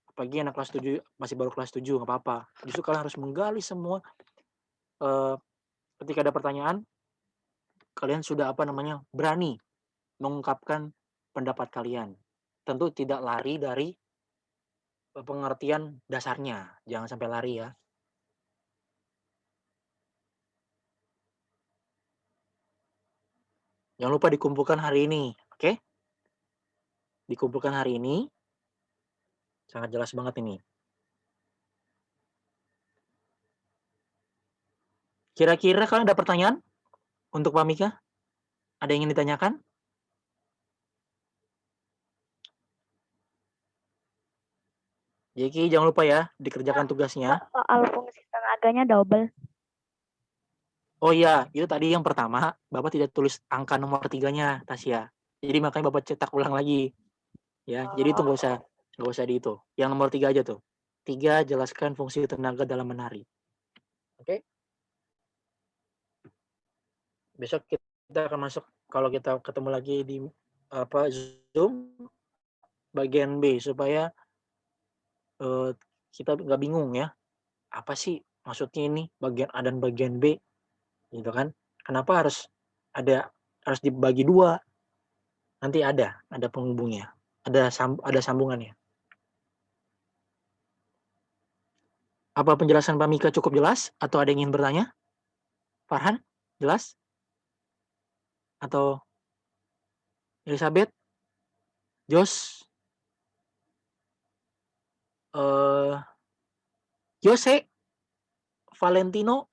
Apalagi anak kelas 7 masih baru kelas 7 nggak apa-apa. Justru kalian harus menggali semua ketika ada pertanyaan kalian sudah berani mengungkapkan pendapat kalian. Tentu tidak lari dari pengertian dasarnya. Jangan sampai lari ya. Jangan lupa dikumpulkan hari ini, oke? Dikumpulkan hari ini. Sangat jelas banget ini. Kira-kira kalian ada pertanyaan untuk Pak Mika? Ada yang ingin ditanyakan? Jadi jangan lupa ya, dikerjakan tugasnya. Soal fungsi tenaganya double. Oh iya, itu tadi yang pertama, Bapak tidak tulis angka nomor 3-nya, Tasya. Jadi makanya Bapak cetak ulang lagi. Ya, jadi itu nggak usah di itu. Yang nomor 3 aja tuh. 3, jelaskan fungsi tenaga dalam menari. Oke? Besok kita akan masuk, kalau kita ketemu lagi di Zoom bagian B supaya kita nggak bingung ya. Apa sih maksudnya ini bagian A dan bagian B? Gitu kan? Kenapa harus dibagi 2? Nanti ada penghubungnya. Ada sambungannya. Apa penjelasan Pak Mika cukup jelas? Atau ada yang ingin bertanya? Farhan, jelas? Atau Elizabeth? Jos? Jose? Valentino?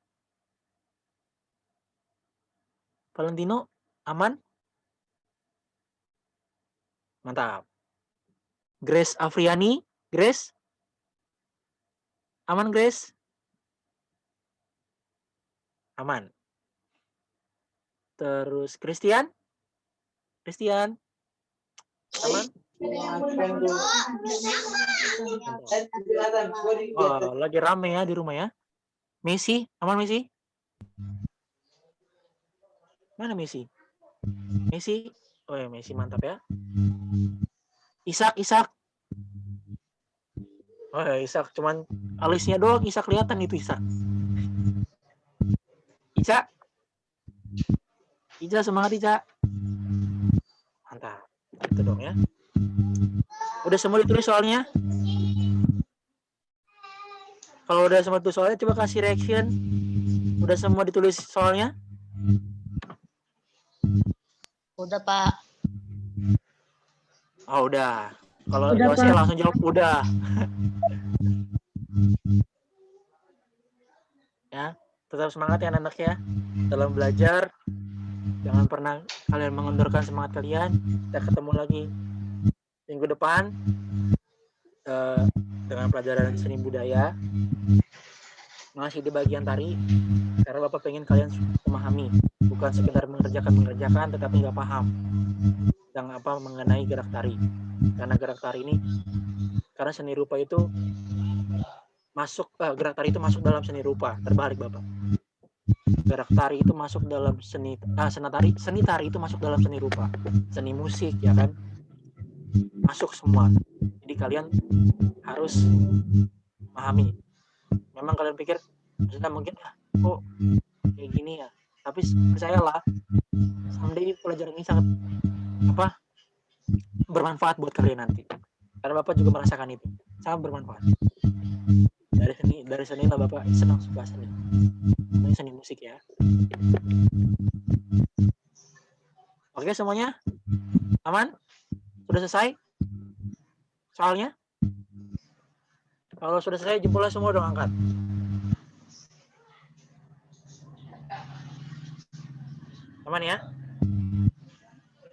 Aman? Mantap. Grace Afriani? Grace? Aman, Grace? Aman. Terus Christian? Aman? Oh, lagi rame ya di rumah ya. Messi? Aman, Messi? Mana Messi? Oh ya, Messi mantap ya. Ishak. Oh ya, Ishak, cuman alisnya doang Ishak kelihatan itu Ishak. Ica semangat Ica. Mantap. Itu dong ya. Udah semua ditulis soalnya? Kalau udah semua ditulis soalnya, coba kasih reaction. Udah semua ditulis soalnya? Udah, Pak. Oh, udah. Kalau saya langsung jawab udah. Ya, tetap semangat ya anak-anak ya. Dalam belajar, jangan pernah kalian mengendorkan semangat kalian. Kita ketemu lagi minggu depan dengan pelajaran seni budaya. Masih di bagian tari, karena Bapak pengen kalian memahami, bukan sekedar mengerjakan, tetapi nggak paham yang apa mengenai gerak tari. Karena gerak tari ini, karena seni rupa itu gerak tari itu masuk dalam seni rupa. Terbalik Bapak. Gerak tari itu masuk dalam seni tari itu masuk dalam seni rupa, seni musik ya kan, masuk semua. Jadi kalian harus memahami. Memang kalian pikir maksudnya mungkin kok kayak gini ya, tapi percayalah someday pelajaran ini sangat bermanfaat buat kalian nanti, karena Bapak juga merasakan itu sangat bermanfaat. Dari seni lah Bapak senang suka seni. Ini seni musik ya. Oke semuanya aman? Sudah selesai soalnya? Kalau sudah selesai jempolnya semua dong angkat. Aman ya?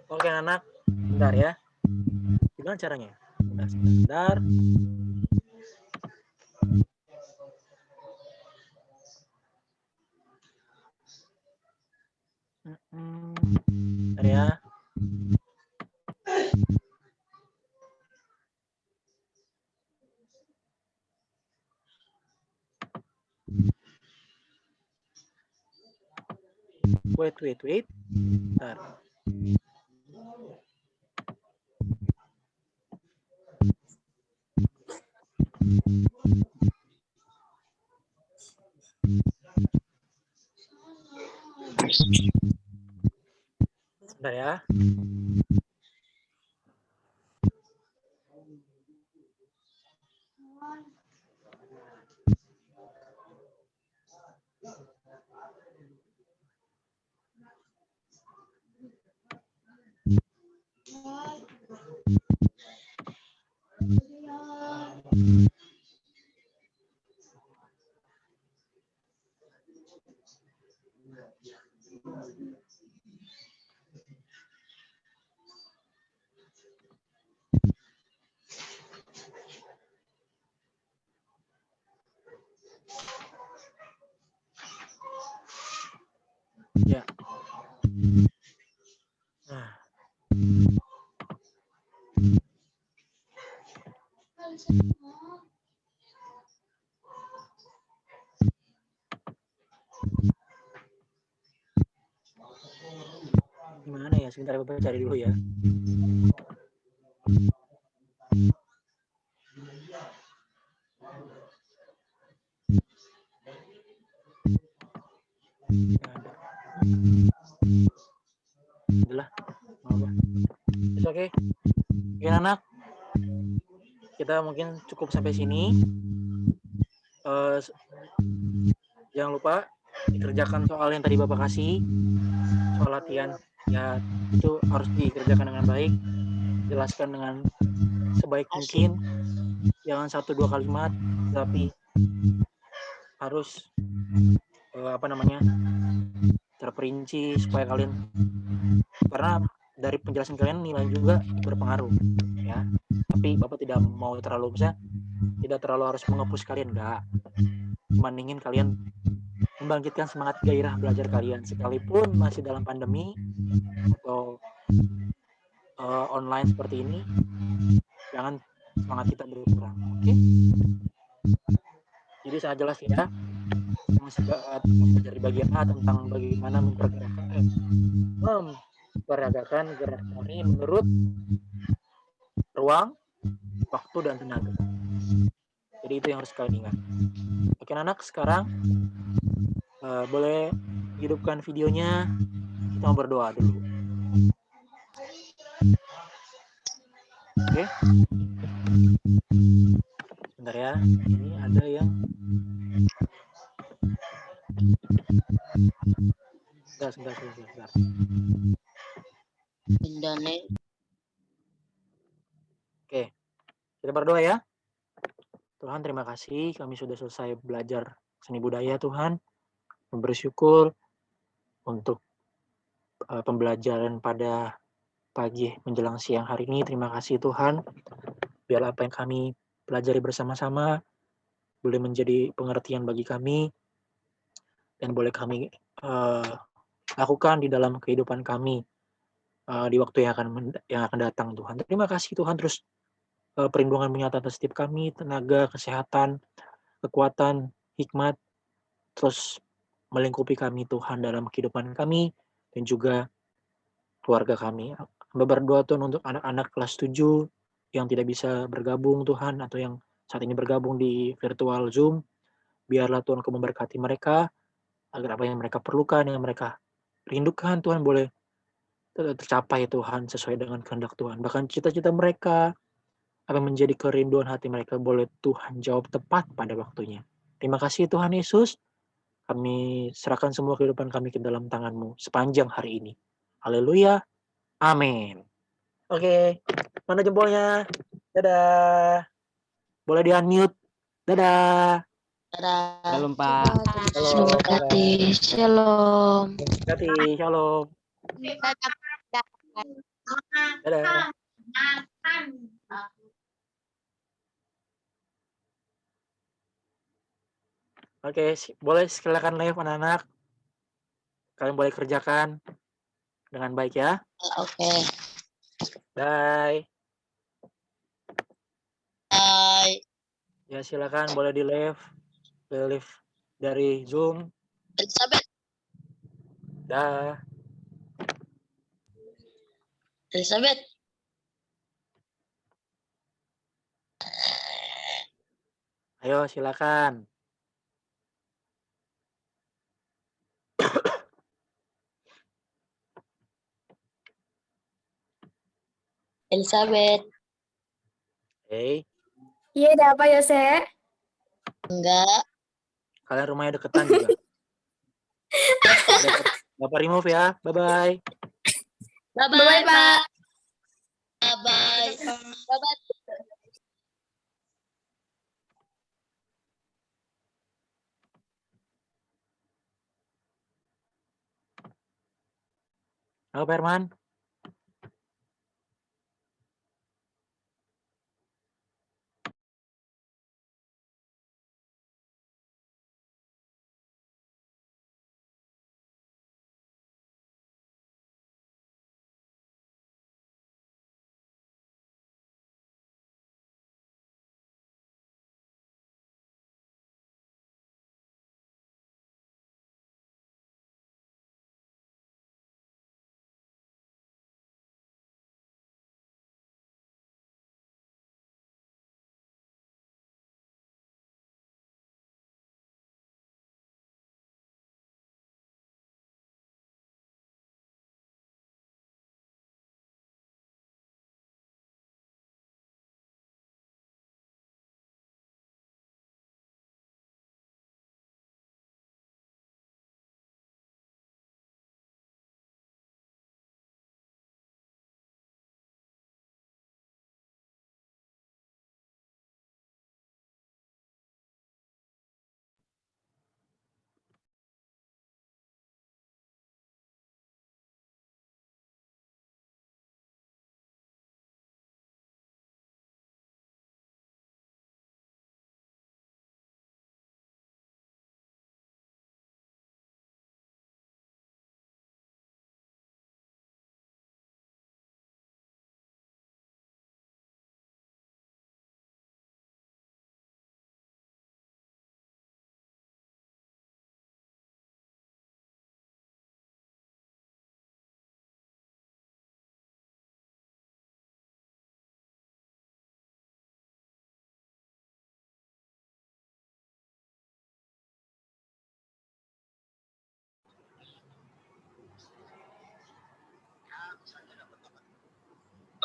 Oke anak, bentar ya. Gimana caranya? Bentar. Bentar ya. Wait. Bentar. Bentar ya. Ya. Nah. Gimana ya? Sebentar Bapak cari dulu ya. Udah lah, apa? Oke. Oke anak, kita mungkin cukup sampai sini. Jangan lupa dikerjakan soal yang tadi Bapak kasih, soal latihan. Ya, itu harus dikerjakan dengan baik, jelaskan dengan sebaik mungkin. Jangan 1-2 kalimat, tapi harus terperinci supaya kalian, karena dari penjelasan kalian nilai juga berpengaruh ya. Tapi Bapak tidak mau terlalu tidak terlalu harus mengepus kalian, enggak. Cuma ingin kalian membangkitkan semangat gairah belajar kalian sekalipun masih dalam pandemi atau online seperti ini. Jangan semangat kita berkurang. Oke? Jadi sangat jelas ya. Masih belajar di bagian A tentang bagaimana memperagakan gerak tari menurut ruang, waktu, dan tenaga. Jadi itu yang harus kalian ingat. Oke anak, sekarang boleh hidupkan videonya. Kita mau berdoa dulu. Oke. Sebentar ya. Ini ada yang sebentar. Oke. Kita berdoa ya. Tuhan, terima kasih kami sudah selesai belajar seni budaya, Tuhan. Bersyukur untuk pembelajaran pada pagi menjelang siang hari ini. Terima kasih Tuhan. Biar apa yang kami pelajari bersama-sama boleh menjadi pengertian bagi kami dan boleh kami lakukan di dalam kehidupan kami di waktu yang akan datang, Tuhan. Terima kasih Tuhan, terus perlindungan menyata atas setiap kami, tenaga, kesehatan, kekuatan, hikmat, terus melingkupi kami Tuhan dalam kehidupan kami dan juga keluarga kami. Hamba berdoa Tuhan untuk anak-anak kelas 7 yang tidak bisa bergabung Tuhan, atau yang saat ini bergabung di virtual Zoom. Biarlah Tuhan Kau memberkati mereka, agar apa yang mereka perlukan, yang mereka rindukan Tuhan boleh tercapai Tuhan sesuai dengan kehendak Tuhan. Bahkan cita-cita mereka, apa yang menjadi kerinduan hati mereka, boleh Tuhan jawab tepat pada waktunya. Terima kasih Tuhan Yesus. Kami serahkan semua kehidupan kami ke dalam tangan-Mu sepanjang hari ini. Haleluya. Amin. Oke, mana jempolnya? Dadah. Boleh di-unmute. Dadah. Shalom Pak. Shalom. Shalom. Shalom. Dadah. Oke, boleh silakan live anak-anak. Kalian boleh kerjakan dengan baik ya. Oke. Bye. Bye. Ya silakan boleh di live dari Zoom. Elizabeth. Dah. Elizabeth. Ayo silakan. Elizabeth. Hey. Iya, ada apa ya, Se? Enggak. Kalian rumahnya deketan juga. Bapak remove ya. Bye-bye. Bye-bye, Pak. Bye-bye. Bye-bye. Halo Pak Herman.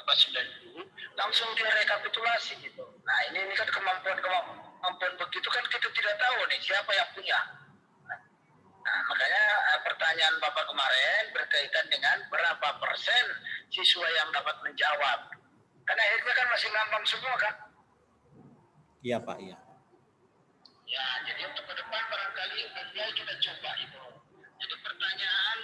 Bapak sudah dulu, langsung dia rekapitulasi gitu. Nah ini kan kemampuan begitu kan kita tidak tahu nih siapa yang punya. Nah, makanya pertanyaan Bapak kemarin berkaitan dengan berapa persen siswa yang dapat menjawab. Karena akhirnya kan masih ngambang semua kan. Iya Pak, iya. Ya, jadi untuk ke depan barangkali kita coba itu. Jadi pertanyaan,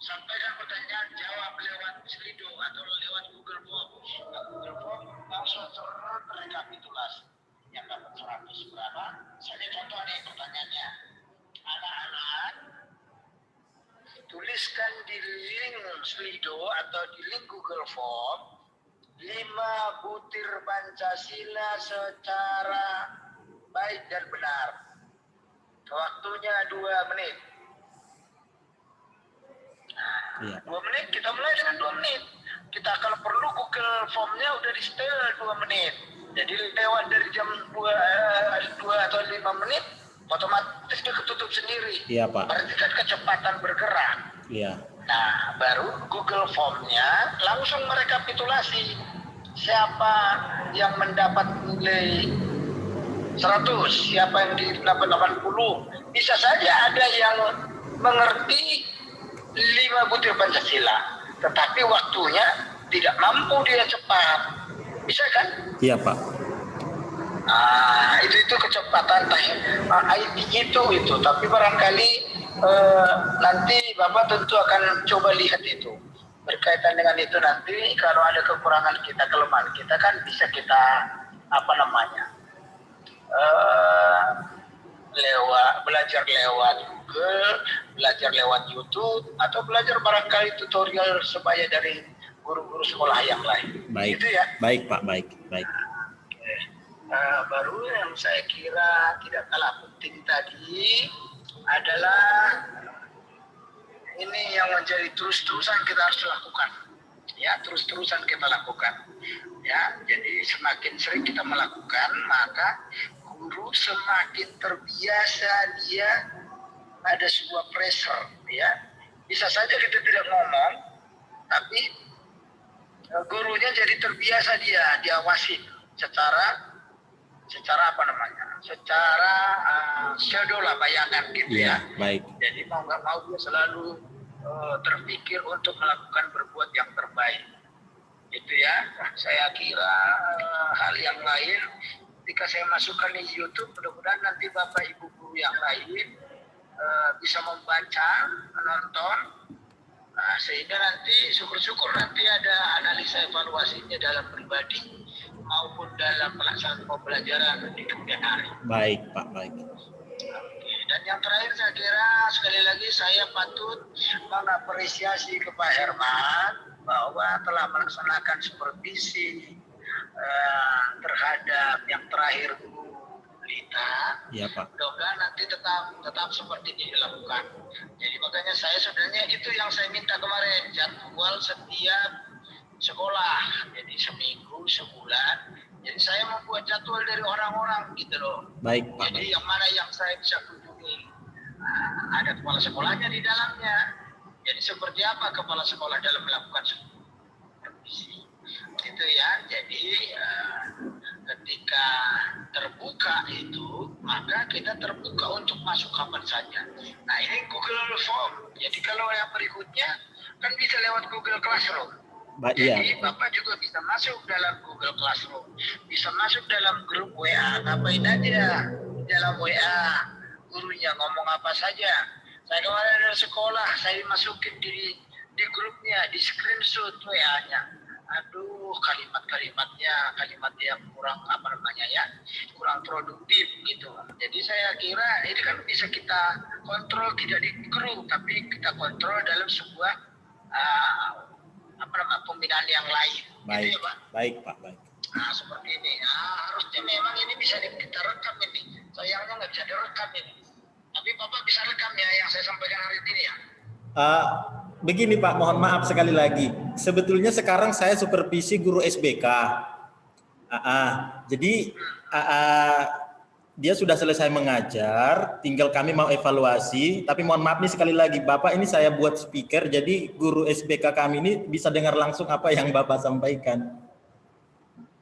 sampaikan pertanyaan, jawab lewat Slido atau lewat Google Form. Nah, Google Form langsung terrekapitulasi. Yang dapat 100 berapa? Saya contoh nih pertanyaannya. Anak-anak, tuliskan di link Slido atau di link Google Form 5 butir Pancasila secara baik dan benar. Waktunya 2 menit. Nah, 2 menit, kita mulai dengan 2 menit. Kita kalau perlu Google Form-nya udah di setel 2 menit. Jadi lewat dari jam 2 atau 5 menit, otomatis dia ketutup sendiri. Iya Pak. Berarti kan kecepatan bergerak. Iya. Nah, baru Google Form-nya langsung merekapitulasi siapa yang mendapat nilai 100, siapa yang dapat 80. Bisa saja ada yang mengerti 5 butir Pancasila, tetapi waktunya tidak mampu dia cepat. Bisa kan? Iya Pak. Itu kecepatan IT itu. Tapi barangkali nanti Bapak tentu akan coba lihat itu. Berkaitan dengan itu nanti kalau ada kekurangan kita, kelemahan kita kan bisa kita belajar lewat Google, belajar lewat YouTube, atau belajar barangkali tutorial sebaya dari guru-guru sekolah yang lain. Baik. Gitu ya. Baik Pak, baik. Baru yang saya kira tidak kalah penting tadi adalah ini yang menjadi terus-terusan kita harus lakukan. Ya, terus-terusan kita lakukan. Ya, jadi semakin sering kita melakukan, maka guru semakin terbiasa dia ada sebuah pressure, ya. Bisa saja kita tidak ngomong, tapi gurunya jadi terbiasa dia diawasi secara shadow lah, bayangan gitu ya. Baik. Jadi mau nggak mau dia selalu terpikir untuk melakukan berbuat yang terbaik. Itu ya. Saya kira hal yang lain ketika saya masukkan di YouTube, mudah-mudahan nanti Bapak Ibu guru yang lain bisa membaca, menonton, sehingga nanti syukur-syukur nanti ada analisa evaluasinya dalam pribadi maupun dalam pelaksanaan pembelajaran di kemudian hari. Baik Pak, baik. Dan yang terakhir saya kira sekali lagi saya patut mengapresiasi ke Pak Herman bahwa telah melaksanakan supervisi terhadap yang terakhir guru Lita. Iya Pak. Mudah-mudahan nanti tetap seperti ini dilakukan. Jadi makanya saya sebenarnya itu yang saya minta kemarin, jadwal setiap sekolah. Jadi seminggu, sebulan. Jadi saya membuat jadwal dari orang-orang gitu loh. Baik Pak. Jadi yang mana yang saya bisa kunjungi. Ada kepala sekolahnya di dalamnya. Jadi seperti apa kepala sekolah dalam melakukan supervisi. Gitu ya. Jadi ketika terbuka itu, maka kita terbuka untuk masuk kapan saja. Nah ini Google Form. Jadi kalau yang berikutnya kan bisa lewat Google Classroom. Jadi Bapak juga bisa masuk dalam Google Classroom, bisa masuk dalam grup WA, ngapain aja dalam WA, gurunya ngomong apa saja. Saya kemarin dari sekolah, saya masukin di grupnya, di screenshot WA-nya. Aduh, kalimat yang kurang kurang produktif gitu. Jadi saya kira ini kan bisa kita kontrol tidak di grup, tapi kita kontrol dalam sebuah pembinaan yang lain. Baik, gitu ya, Pak? Baik Pak, baik. Nah seperti ini. Harusnya memang ini bisa kita rekam ini. Sayangnya nggak bisa direkam ini. Tapi Bapak bisa rekam ya yang saya sampaikan hari ini ya. Begini Pak, mohon maaf sekali lagi. Sebetulnya sekarang saya supervisi guru SBK. Jadi dia sudah selesai mengajar, tinggal kami mau evaluasi. Tapi mohon maaf nih sekali lagi, Bapak ini saya buat speaker, jadi guru SBK kami ini bisa dengar langsung apa yang Bapak sampaikan.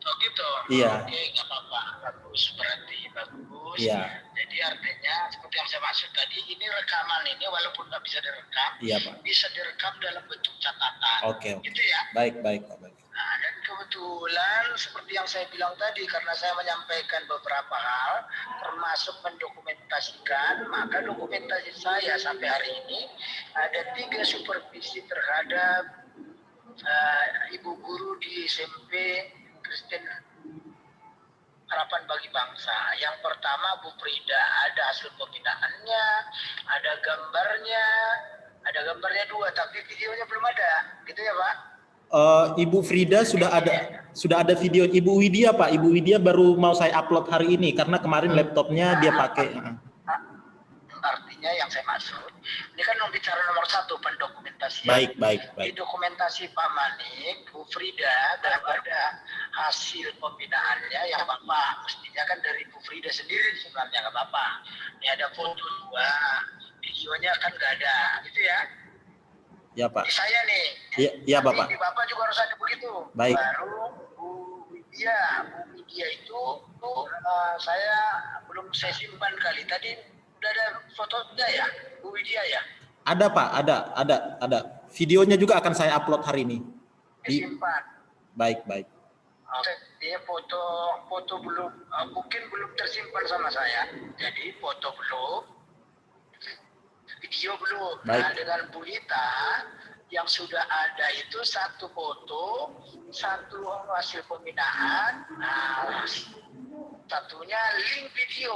Oh gitu? Iya. Oke, nggak apa-apa. Bagus, berarti bagus. Iya. Jadi artinya, seperti yang saya maksud tadi, ini rekaman ini walaupun nggak bisa direkam, Iya, Pak. bisa direkam dalam bentuk catatan. Oke. Gitu ya? Baik, Pak. Nah, dan kebetulan seperti yang saya bilang tadi, karena saya menyampaikan beberapa hal, termasuk mendokumentasikan, maka dokumentasi saya sampai hari ini ada 3 supervisi terhadap ibu guru di SMP Kristen Harapan Bagi Bangsa. Yang pertama Bu Frida, ada hasil pembinaannya, ada gambarnya 2, tapi videonya belum ada, gitu ya Pak? Ibu Frida sudah ada video. Ibu Widya, Pak. Ibu Widya baru mau saya upload hari ini karena kemarin laptopnya dia pakai. Artinya yang saya maksud, ini kan bicara nomor 1 pendokumentasian. Baik. Di dokumentasi Pak Manik, Bu Frida, dan ada hasil pembinaannya yang Bapak mestinya kan dari Bu Frida sendiri sebenarnya nggak apa-apa. Ini ada foto 2, videonya kan nggak ada, gitu ya? Ya Pak. Di saya nih. Iya Bapak. Di Bapak juga harus ada begitu. Baik. Baru Bu Widya itu saya belum saya simpan kali. Tadi udah ada fotonya ya, Bu Widya ya? Ada Pak, ada. Videonya juga akan saya upload hari ini. Disimpan. Baik. Dia foto belum, mungkin belum tersimpan sama saya. Jadi foto belum, video belum. Baik. Nah, dengan Bu Lita yang sudah ada itu 1 foto, 1 hasil pembinaan, nah, satunya link video.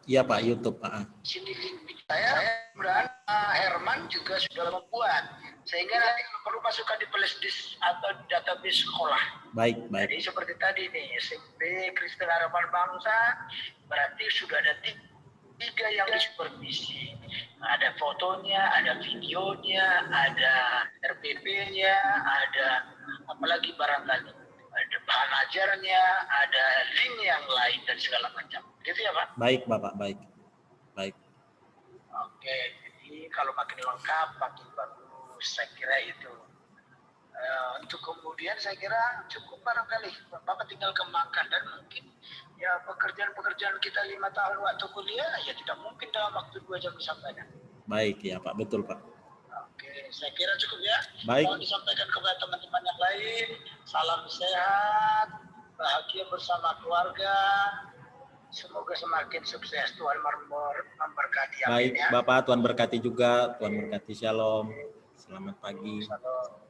Iya Pak, YouTube Pak. Sini link video saya dan Herman juga sudah membuat, sehingga nanti perlu masukkan di flash disk atau di database sekolah. Baik. Jadi seperti tadi nih, SMP Kristen Harapan Bangsa, berarti sudah ada 3 yang disupervisi. Ada fotonya, ada videonya, ada RPP-nya, ada apalagi barangkali ada bahan ajarnya, ada link yang lain dan segala macam. Gitu ya Pak? Baik Bapak, baik. Oke, jadi kalau makin lengkap, makin bagus. Saya kira itu. Untuk kemudian saya kira cukup barangkali. Bapak tinggal kembangkan dan mungkin ya pekerjaan-pekerjaan kita 5 tahun waktu kuliah ya tidak mungkin dalam waktu 2 jam disampaikan. Baik ya Pak, betul Pak. Oke, saya kira cukup ya. Baik. Mohon disampaikan kepada teman-teman yang lain. Salam sehat, bahagia bersama keluarga. Semoga semakin sukses. Tuhan memberkati. Baik Amin ya. Bapak, Tuhan berkati juga. Tuhan berkati. Shalom. Selamat pagi. Shalom.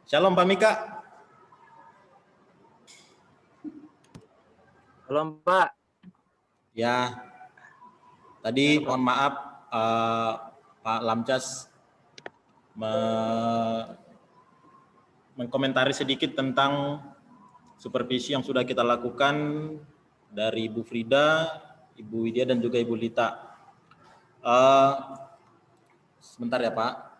Shalom Pak Mika. Shalom Pak. Ya, tadi mohon maaf Pak Lamcas mengkomentari sedikit tentang supervisi yang sudah kita lakukan dari Ibu Frida, Ibu Widya dan juga Ibu Lita. Sebentar ya Pak.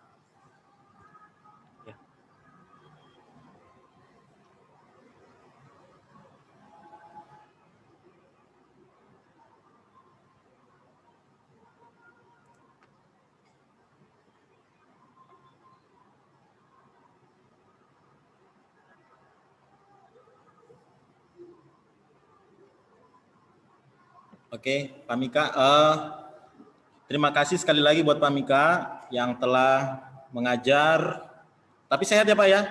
Oke, Pak Mika, terima kasih sekali lagi buat Pak Mika yang telah mengajar. Tapi sehat ya Pak ya?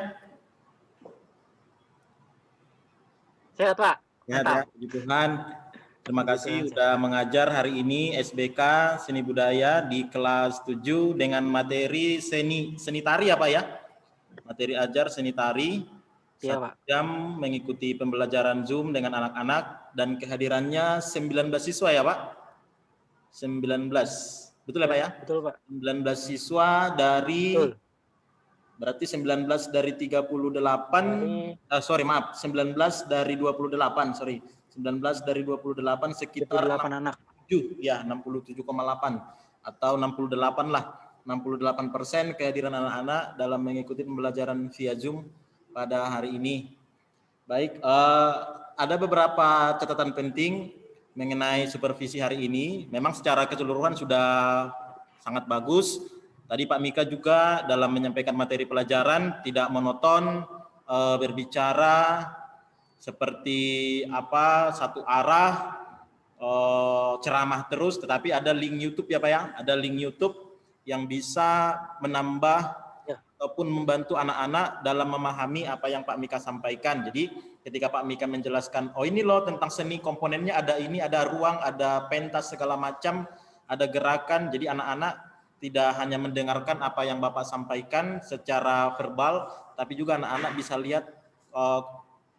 Sehat Pak. Sehat ya, puji Tuhan. Terima kasih sudah mengajar hari ini SBK Seni Budaya di kelas 7 dengan materi seni tari ya Pak ya? Materi ajar seni tari. Iya, 1 jam mengikuti pembelajaran Zoom dengan anak-anak dan kehadirannya 19 siswa ya Pak? 19. Betul ya Pak ya? Betul Pak. 19 siswa dari Betul. Berarti 19 dari 38 19 dari 28 19 dari 28 sekitar 28 anak. 7 ya 67,8 atau 68 lah 68% kehadiran anak-anak dalam mengikuti pembelajaran via Zoom pada hari ini. Baik, ada beberapa catatan penting mengenai supervisi hari ini. Memang secara keseluruhan sudah sangat bagus. Tadi Pak Mika juga dalam menyampaikan materi pelajaran tidak monoton, berbicara seperti apa satu arah, ceramah terus, tetapi ada link YouTube ya Pak ya, ada link YouTube yang bisa menambah ataupun membantu anak-anak dalam memahami apa yang Pak Mika sampaikan. Jadi ketika Pak Mika menjelaskan, oh ini loh tentang seni komponennya ada ini, ada ruang, ada pentas segala macam, ada gerakan. Jadi anak-anak tidak hanya mendengarkan apa yang Bapak sampaikan secara verbal, tapi juga anak-anak bisa lihat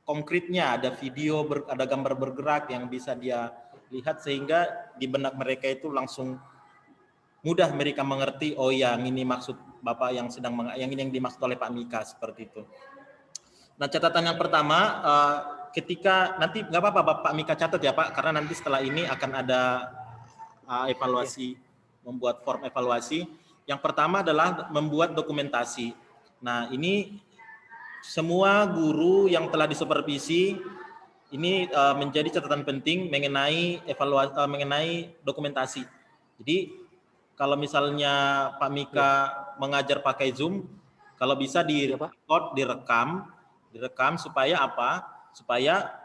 konkretnya, ada video, ada gambar bergerak yang bisa dia lihat sehingga di benak mereka itu langsung mudah mereka mengerti, oh ya ini maksud Bapak yang sedang yang ini yang dimaksud oleh Pak Mika, seperti itu. Nah, catatan yang pertama, ketika nanti nggak apa-apa Pak Mika catat ya Pak, karena nanti setelah ini akan ada evaluasi, membuat form evaluasi. Yang pertama adalah membuat dokumentasi. Nah, ini semua guru yang telah disupervisi ini menjadi catatan penting mengenai evaluasi, mengenai dokumentasi. Jadi kalau misalnya Pak Mika mengajar pakai Zoom, kalau bisa direkod, direkam supaya apa? Supaya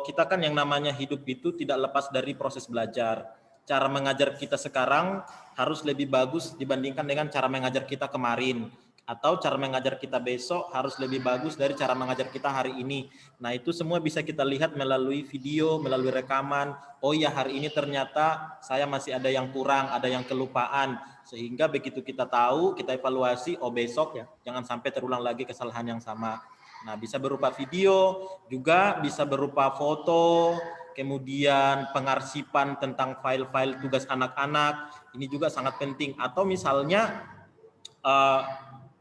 kita kan yang namanya hidup itu tidak lepas dari proses belajar. Cara mengajar kita sekarang harus lebih bagus dibandingkan dengan cara mengajar kita kemarin. Atau cara mengajar kita besok harus lebih bagus dari cara mengajar kita hari ini. Nah, itu semua bisa kita lihat melalui video, melalui rekaman. Oh ya, hari ini ternyata saya masih ada yang kurang, ada yang kelupaan. Sehingga begitu kita tahu, kita evaluasi, oh besok jangan sampai terulang lagi kesalahan yang sama. Nah, bisa berupa video, juga bisa berupa foto, kemudian pengarsipan tentang file-file tugas anak-anak. Ini juga sangat penting. Atau misalnya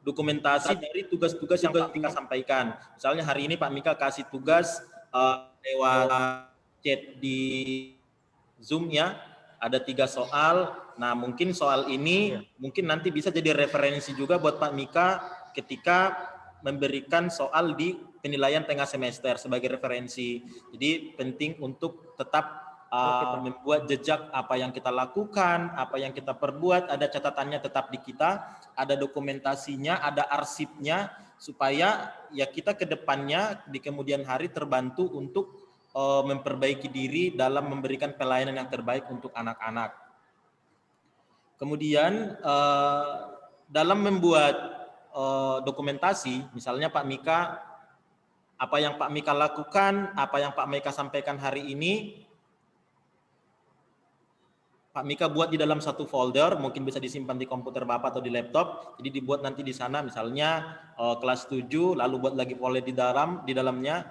dokumentasi dari tugas-tugas yang Pak Mika sampaikan. Misalnya hari ini Pak Mika kasih tugas lewat chat di Zoom ya, ada 3 soal. Nah, mungkin soal ini mungkin nanti bisa jadi referensi juga buat Pak Mika ketika memberikan soal di penilaian tengah semester sebagai referensi. Jadi penting untuk tetap membuat jejak apa yang kita lakukan, apa yang kita perbuat, ada catatannya tetap di kita, ada dokumentasinya, ada arsipnya, supaya ya kita ke depannya di kemudian hari terbantu untuk memperbaiki diri dalam memberikan pelayanan yang terbaik untuk anak-anak. Kemudian dalam membuat dokumentasi, misalnya Pak Mika, apa yang Pak Mika lakukan, apa yang Pak Mika sampaikan hari ini, Pak Mika buat di dalam satu folder, mungkin bisa disimpan di komputer Bapak atau di laptop. Jadi dibuat nanti di sana, misalnya kelas 7, lalu buat lagi folder di dalamnya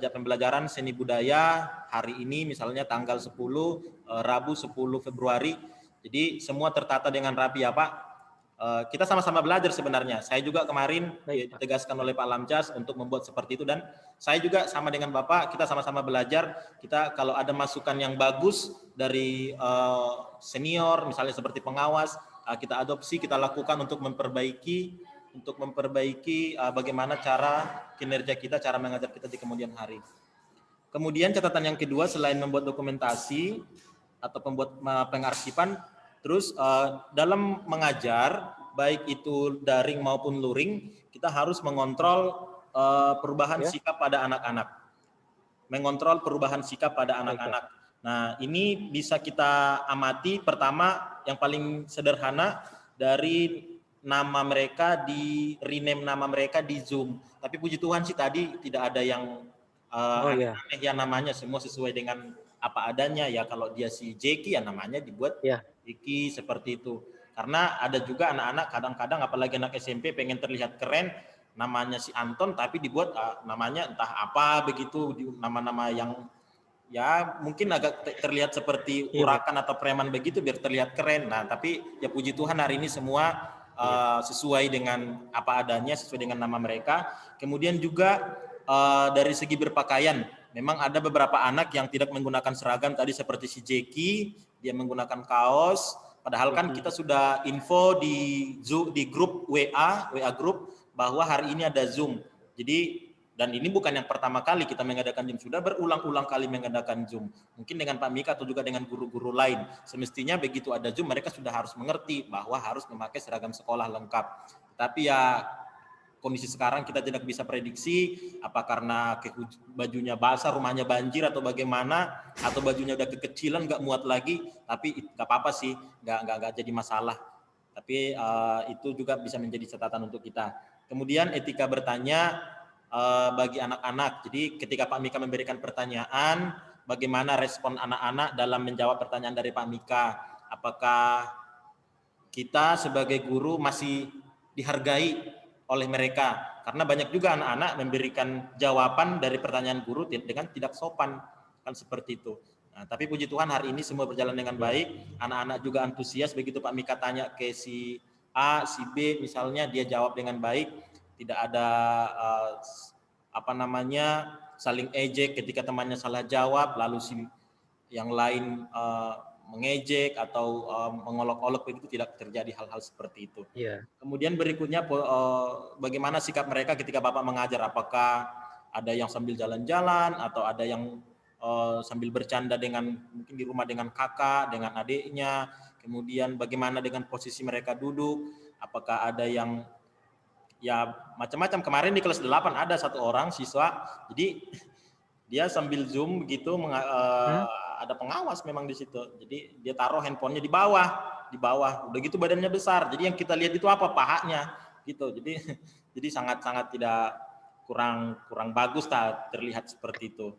pembelajaran seni budaya hari ini, misalnya tanggal 10 Rabu 10 Februari. Jadi semua tertata dengan rapi ya Pak. Kita sama-sama belajar sebenarnya. Saya juga kemarin ditegaskan oleh Pak Lamjas untuk membuat seperti itu, dan saya juga sama dengan Bapak, kita sama-sama belajar. Kita kalau ada masukan yang bagus dari senior, misalnya seperti pengawas, kita adopsi, kita lakukan untuk memperbaiki bagaimana cara kinerja kita, cara mengajar kita di kemudian hari. Kemudian catatan yang kedua, selain membuat dokumentasi atau membuat pengarsipan, terus dalam mengajar, baik itu daring maupun luring, kita harus mengontrol perubahan sikap pada anak-anak. Mengontrol perubahan sikap pada anak-anak. Nah, ini bisa kita amati, pertama yang paling sederhana dari nama mereka, di rename nama mereka di Zoom. Tapi puji Tuhan sih tadi tidak ada yang aneh ya namanya, semua sesuai dengan apa adanya ya. Kalau dia si Jeki ya namanya dibuat Jeki seperti itu. Karena ada juga anak-anak kadang-kadang apalagi anak SMP pengen terlihat keren, namanya si Anton tapi dibuat namanya entah apa begitu, nama-nama yang ya mungkin agak terlihat seperti urakan atau preman begitu biar terlihat keren. Nah, tapi ya puji Tuhan hari ini semua sesuai dengan apa adanya, sesuai dengan nama mereka. Kemudian juga dari segi berpakaian, memang ada beberapa anak yang tidak menggunakan seragam tadi seperti si Jeki, dia menggunakan kaos, Padahal kan kita sudah info di grup WA grup bahwa hari ini ada Zoom. Jadi dan ini bukan yang pertama kali kita mengadakan Zoom, sudah berulang-ulang kali mengadakan Zoom. Mungkin dengan Pak Mika atau juga dengan guru-guru lain. Semestinya begitu ada Zoom mereka sudah harus mengerti bahwa harus memakai seragam sekolah lengkap. Tapi ya kondisi sekarang kita tidak bisa prediksi apa karena bajunya basah, rumahnya banjir atau bagaimana, atau bajunya udah kekecilan nggak muat lagi, tapi nggak apa-apa sih, nggak jadi masalah. Tapi itu juga bisa menjadi catatan untuk kita. Kemudian etika bertanya bagi anak-anak. Jadi ketika Pak Mika memberikan pertanyaan, bagaimana respon anak-anak dalam menjawab pertanyaan dari Pak Mika? Apakah kita sebagai guru masih dihargai oleh mereka, karena banyak juga anak-anak memberikan jawaban dari pertanyaan guru dengan tidak sopan, kan seperti itu. Nah, tapi puji Tuhan hari ini semua berjalan dengan baik, anak-anak juga antusias, begitu Pak Mika tanya ke si A, si B misalnya, dia jawab dengan baik, tidak ada saling ejek ketika temannya salah jawab, lalu si yang lain mengejek atau mengolok-olok, begitu tidak terjadi hal-hal seperti itu. Iya. Kemudian berikutnya bagaimana sikap mereka ketika Bapak mengajar? Apakah ada yang sambil jalan-jalan atau ada yang sambil bercanda dengan mungkin di rumah dengan kakak, dengan adiknya? Kemudian bagaimana dengan posisi mereka duduk? Apakah ada yang ya macam-macam? Kemarin di kelas 8 ada satu orang siswa, jadi dia sambil Zoom begitu ada pengawas memang di situ. Jadi dia taruh handphonenya di bawah. Udah gitu badannya besar. Jadi yang kita lihat itu apa? Pahanya gitu. Jadi sangat-sangat tidak kurang bagus terlihat seperti itu.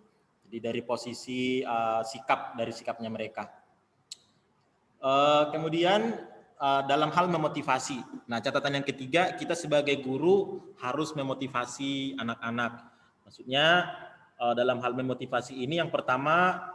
Jadi dari posisi sikapnya mereka. Kemudian dalam hal memotivasi. Nah, catatan yang ketiga, kita sebagai guru harus memotivasi anak-anak. Maksudnya dalam hal memotivasi ini yang pertama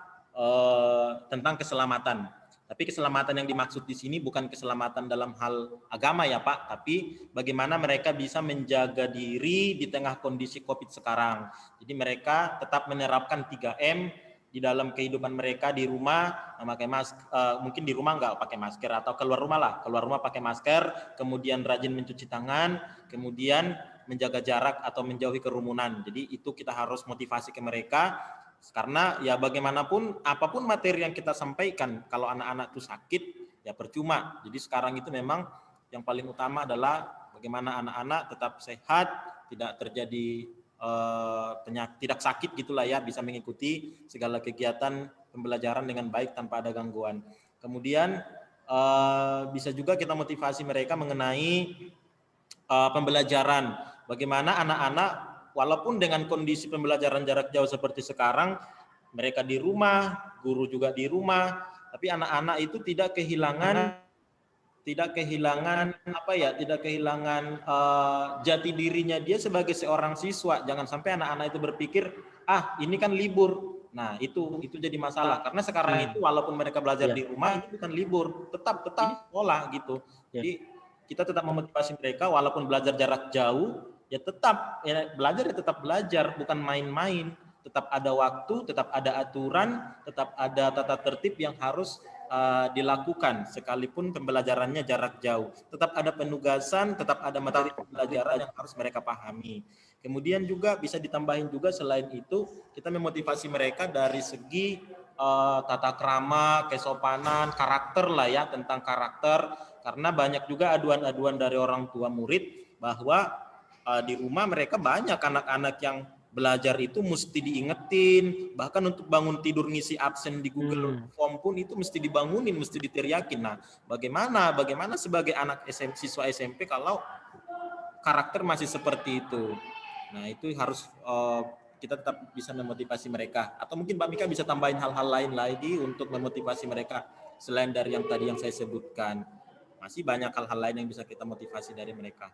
tentang keselamatan. Tapi keselamatan yang dimaksud di sini bukan keselamatan dalam hal agama ya Pak, tapi bagaimana mereka bisa menjaga diri di tengah kondisi COVID sekarang. Jadi mereka tetap menerapkan 3M di dalam kehidupan mereka di rumah, memakai masker, mungkin di rumah nggak pakai masker atau keluar rumah pakai masker, kemudian rajin mencuci tangan, kemudian menjaga jarak atau menjauhi kerumunan. Jadi itu kita harus motivasi ke mereka. Karena ya bagaimanapun apapun materi yang kita sampaikan, kalau anak-anak itu sakit ya percuma. Jadi sekarang itu memang yang paling utama adalah bagaimana anak-anak tetap sehat, tidak terjadi penyakit, tidak sakit gitulah ya, bisa mengikuti segala kegiatan pembelajaran dengan baik tanpa ada gangguan. Kemudian bisa juga kita motivasi mereka mengenai pembelajaran. Bagaimana anak-anak walaupun dengan kondisi pembelajaran jarak jauh seperti sekarang, mereka di rumah, guru juga di rumah, tapi anak-anak itu tidak kehilangan jati dirinya dia sebagai seorang siswa. Jangan sampai anak-anak itu berpikir, ini kan libur. Nah, itu jadi masalah karena sekarang itu walaupun mereka belajar di rumah, ini bukan libur, tetap sekolah gitu. Jadi kita tetap memotivasi mereka walaupun belajar jarak jauh, ya tetap belajar, bukan main-main. Tetap ada waktu, tetap ada aturan, tetap ada tata tertib yang harus dilakukan sekalipun pembelajarannya jarak jauh. Tetap ada penugasan, tetap ada materi pembelajaran yang harus mereka pahami. Kemudian juga bisa ditambahin juga selain itu, kita memotivasi mereka dari segi tata krama, kesopanan, karakter lah ya, tentang karakter. Karena banyak juga aduan-aduan dari orang tua murid bahwa di rumah mereka banyak anak-anak yang belajar itu mesti diingetin, bahkan untuk bangun tidur ngisi absen di Google Form pun itu mesti dibangunin, mesti diteriakin. Nah, bagaimana sebagai anak siswa SMP kalau karakter masih seperti itu? Nah, itu harus kita tetap bisa memotivasi mereka. Atau mungkin Mbak Mika bisa tambahin hal-hal lain lagi untuk memotivasi mereka selain dari yang tadi yang saya sebutkan. Masih banyak hal-hal lain yang bisa kita motivasi dari mereka.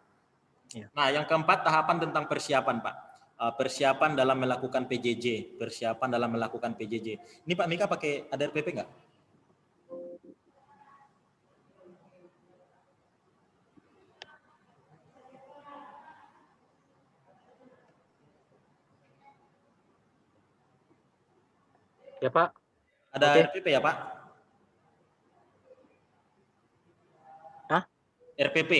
Nah, yang keempat, tahapan tentang persiapan, Pak. Persiapan dalam melakukan PJJ. Ini Pak Mika pakai ADRPP nggak? Ya Pak. Ada ADRPP ya Pak? RPP.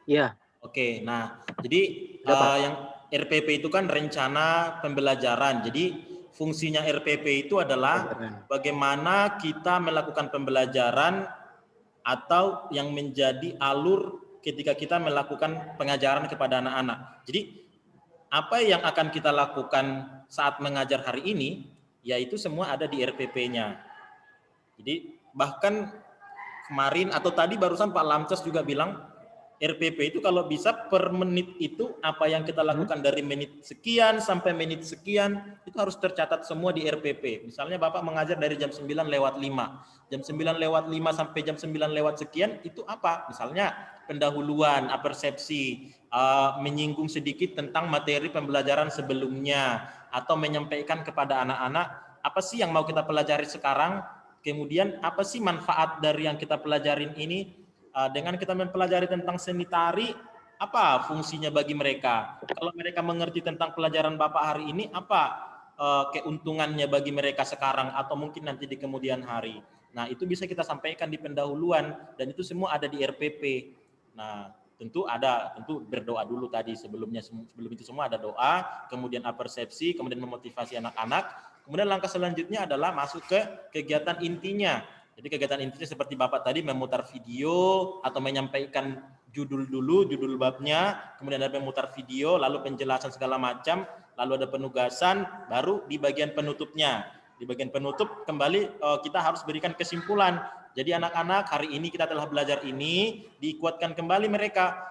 Iya. Oke, nah jadi yang RPP itu kan rencana pembelajaran. Jadi fungsinya RPP itu adalah bagaimana kita melakukan pembelajaran atau yang menjadi alur ketika kita melakukan pengajaran kepada anak-anak. Jadi apa yang akan kita lakukan saat mengajar hari ini, yaitu semua ada di RPP-nya. Jadi bahkan kemarin atau tadi barusan Pak Lamcas juga bilang, RPP itu kalau bisa per menit itu apa yang kita lakukan dari menit sekian sampai menit sekian itu harus tercatat semua di RPP. Misalnya Bapak mengajar dari jam 9:05. Jam 9:05 sampai jam 9 sekian itu apa? Misalnya pendahuluan, apersepsi, menyinggung sedikit tentang materi pembelajaran sebelumnya atau menyampaikan kepada anak-anak apa sih yang mau kita pelajari sekarang, kemudian apa sih manfaat dari yang kita pelajarin ini. Dengan kita mempelajari tentang seni tari, apa fungsinya bagi mereka? Kalau mereka mengerti tentang pelajaran Bapak hari ini, apa keuntungannya bagi mereka sekarang atau mungkin nanti di kemudian hari? Nah, itu bisa kita sampaikan di pendahuluan dan itu semua ada di RPP. Nah, tentu berdoa dulu tadi sebelum itu semua ada doa, kemudian apersepsi, kemudian memotivasi anak-anak. Kemudian langkah selanjutnya adalah masuk ke kegiatan intinya. Jadi kegiatan intinya seperti Bapak tadi memutar video atau menyampaikan judul babnya, kemudian ada memutar video, lalu penjelasan segala macam, lalu ada penugasan, baru di bagian penutupnya. Di bagian penutup kembali kita harus berikan kesimpulan. Jadi anak-anak hari ini kita telah belajar ini, dikuatkan kembali mereka.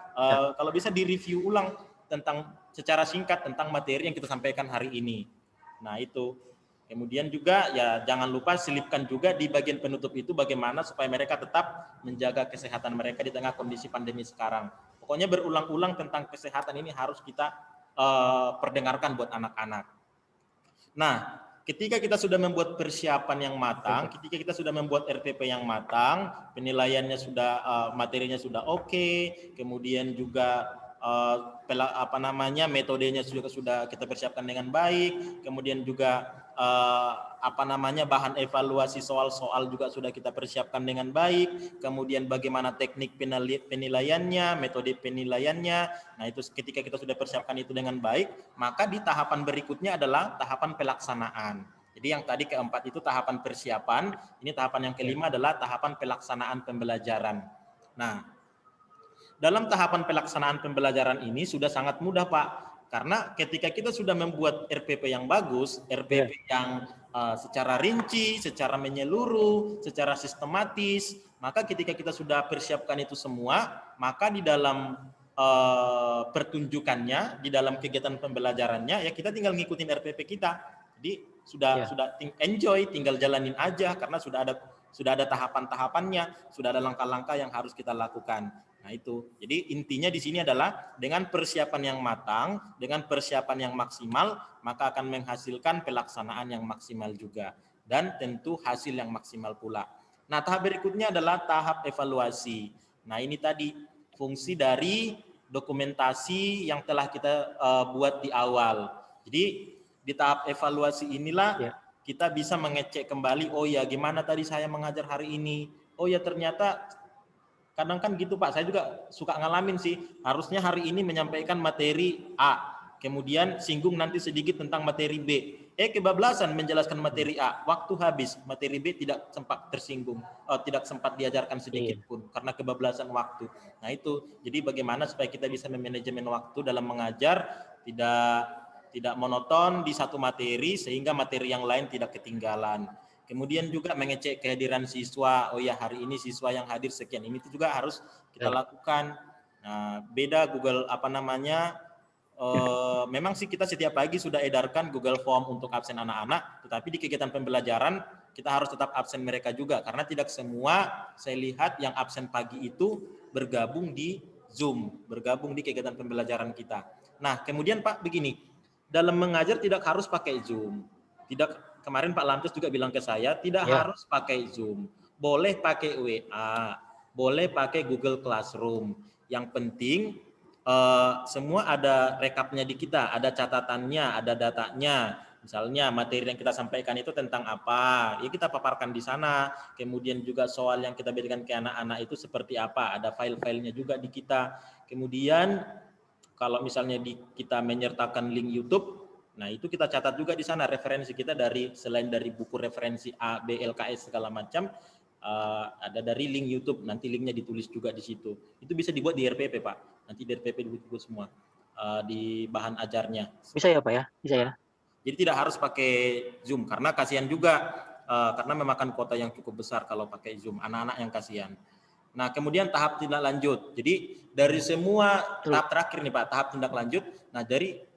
Kalau bisa direview ulang tentang secara singkat tentang materi yang kita sampaikan hari ini. Nah itu. Kemudian juga ya jangan lupa selipkan juga di bagian penutup itu bagaimana supaya mereka tetap menjaga kesehatan mereka di tengah kondisi pandemi sekarang. Pokoknya berulang-ulang tentang kesehatan ini harus kita perdengarkan buat anak-anak. Nah, ketika kita sudah membuat persiapan yang matang, ketika kita sudah membuat RPP yang matang, penilaiannya sudah materinya sudah oke, kemudian juga metodenya sudah kita persiapkan dengan baik, kemudian juga bahan evaluasi soal-soal juga sudah kita persiapkan dengan baik, kemudian bagaimana teknik penilaiannya, metode penilaiannya. Nah itu ketika kita sudah persiapkan itu dengan baik, maka di tahapan berikutnya adalah tahapan pelaksanaan. Jadi yang tadi keempat itu tahapan persiapan, ini tahapan yang kelima adalah tahapan pelaksanaan pembelajaran. Nah, dalam tahapan pelaksanaan pembelajaran ini sudah sangat mudah Pak, karena ketika kita sudah membuat RPP yang bagus, RPP yang secara rinci, secara menyeluruh, secara sistematis, maka ketika kita sudah persiapkan itu semua, maka di dalam pertunjukannya, di dalam kegiatan pembelajarannya, ya kita tinggal ngikutin RPP kita. Jadi sudah enjoy, tinggal jalanin aja karena sudah ada tahapan-tahapannya, sudah ada langkah-langkah yang harus kita lakukan. Nah itu, jadi intinya di sini adalah dengan persiapan yang matang, dengan persiapan yang maksimal, maka akan menghasilkan pelaksanaan yang maksimal juga. Dan tentu hasil yang maksimal pula. Nah tahap berikutnya adalah tahap evaluasi. Nah ini tadi fungsi dari dokumentasi yang telah kita buat di awal. Jadi di tahap evaluasi inilah kita bisa mengecek kembali, oh ya gimana tadi saya mengajar hari ini, oh ya ternyata kadang kan gitu Pak, saya juga suka ngalamin sih, harusnya hari ini menyampaikan materi A, kemudian singgung nanti sedikit tentang materi B, kebablasan menjelaskan materi A, waktu habis, materi B tidak sempat tersinggung, tidak sempat diajarkan sedikit pun, karena kebablasan waktu. Nah itu, jadi bagaimana supaya kita bisa memanajemen waktu dalam mengajar, tidak monoton di satu materi, sehingga materi yang lain tidak ketinggalan. Kemudian juga mengecek kehadiran siswa. Oh ya hari ini siswa yang hadir sekian. Ini juga harus kita lakukan. Nah, beda Google memang sih kita setiap pagi sudah edarkan Google Form untuk absen anak-anak. Tetapi di kegiatan pembelajaran kita harus tetap absen mereka juga. Karena tidak semua saya lihat yang absen pagi itu bergabung di Zoom. Bergabung di kegiatan pembelajaran kita. Nah kemudian Pak begini. Dalam mengajar tidak harus pakai Zoom. Kemarin Pak Lantus juga bilang ke saya, tidak harus pakai Zoom. Boleh pakai WA, boleh pakai Google Classroom. Yang penting semua ada rekapnya di kita, ada catatannya, ada datanya. Misalnya materi yang kita sampaikan itu tentang apa, ya kita paparkan di sana. Kemudian juga soal yang kita berikan ke anak-anak itu seperti apa, ada file-filenya juga di kita. Kemudian kalau misalnya kita menyertakan link YouTube, nah itu kita catat juga di sana referensi kita selain dari buku referensi A, B, LKS segala macam, ada dari link YouTube, nanti linknya ditulis juga di situ. Itu bisa dibuat di RPP Pak, nanti di RPP dibuat semua di bahan ajarnya. Bisa ya Pak ya? Bisa ya? Jadi tidak harus pakai Zoom karena kasihan juga karena memakan kuota yang cukup besar kalau pakai Zoom, anak-anak yang kasihan. Nah, kemudian tahap tindak lanjut. Jadi dari semua tahap terakhir nih Pak, tahap tindak lanjut. Nah,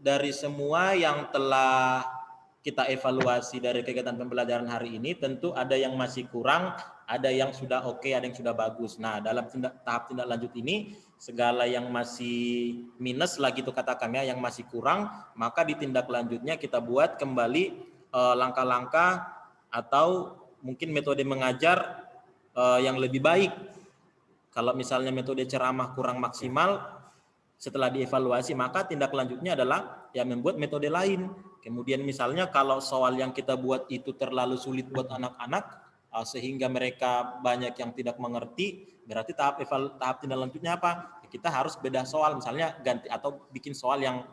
dari semua yang telah kita evaluasi dari kegiatan pembelajaran hari ini, tentu ada yang masih kurang, ada yang sudah oke, ada yang sudah bagus. Nah, dalam tahap tindak lanjut ini, segala yang masih minus lagi itu katakan ya, yang masih kurang, maka di tindak lanjutnya kita buat kembali langkah-langkah atau mungkin metode mengajar yang lebih baik. Kalau misalnya metode ceramah kurang maksimal, setelah dievaluasi, maka tindak lanjutnya adalah ya membuat metode lain. Kemudian misalnya kalau soal yang kita buat itu terlalu sulit buat anak-anak, sehingga mereka banyak yang tidak mengerti, berarti tahap tindak lanjutnya apa? Kita harus bedah soal, misalnya ganti atau bikin soal yang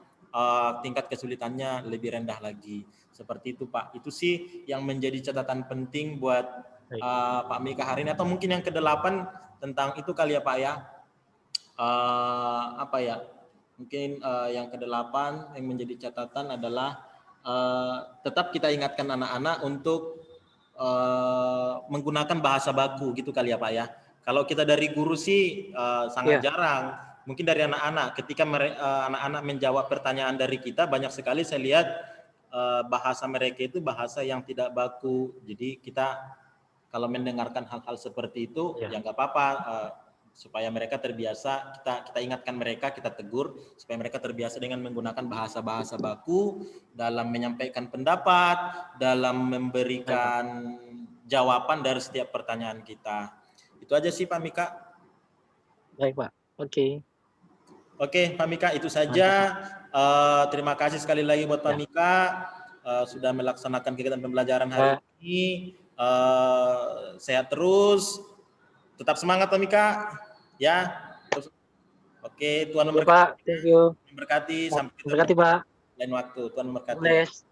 tingkat kesulitannya lebih rendah lagi. Seperti itu Pak. Itu sih yang menjadi catatan penting buat Pak Mika hari ini. Atau mungkin yang ke-8 tentang itu kali ya Pak ya. Apa ya? Mungkin yang ke-8 yang menjadi catatan adalah tetap kita ingatkan anak-anak untuk menggunakan bahasa baku gitu kali ya Pak ya. Kalau kita dari guru sih sangat jarang. Mungkin dari anak-anak ketika anak-anak menjawab pertanyaan dari kita, banyak sekali saya lihat bahasa mereka itu bahasa yang tidak baku. Jadi kita kalau mendengarkan hal-hal seperti itu ya nggak apa-apa, supaya mereka terbiasa, kita ingatkan mereka, kita tegur supaya mereka terbiasa dengan menggunakan bahasa-bahasa baku dalam menyampaikan pendapat, dalam memberikan jawaban dari setiap pertanyaan kita. Itu aja sih Pak Mika. Baik Pak, oke. Oke Pak Mika, itu saja. Terima kasih sekali lagi buat Pak Mika sudah melaksanakan kegiatan pembelajaran hari ini. Sehat terus. Tetap semangat Pak Mika, ya. Terus, oke, Tuhan memberkati. Pak, thank you. Memberkati, sampai ketemu Memberkati Pak. lain waktu. Tuhan memberkati. Bless.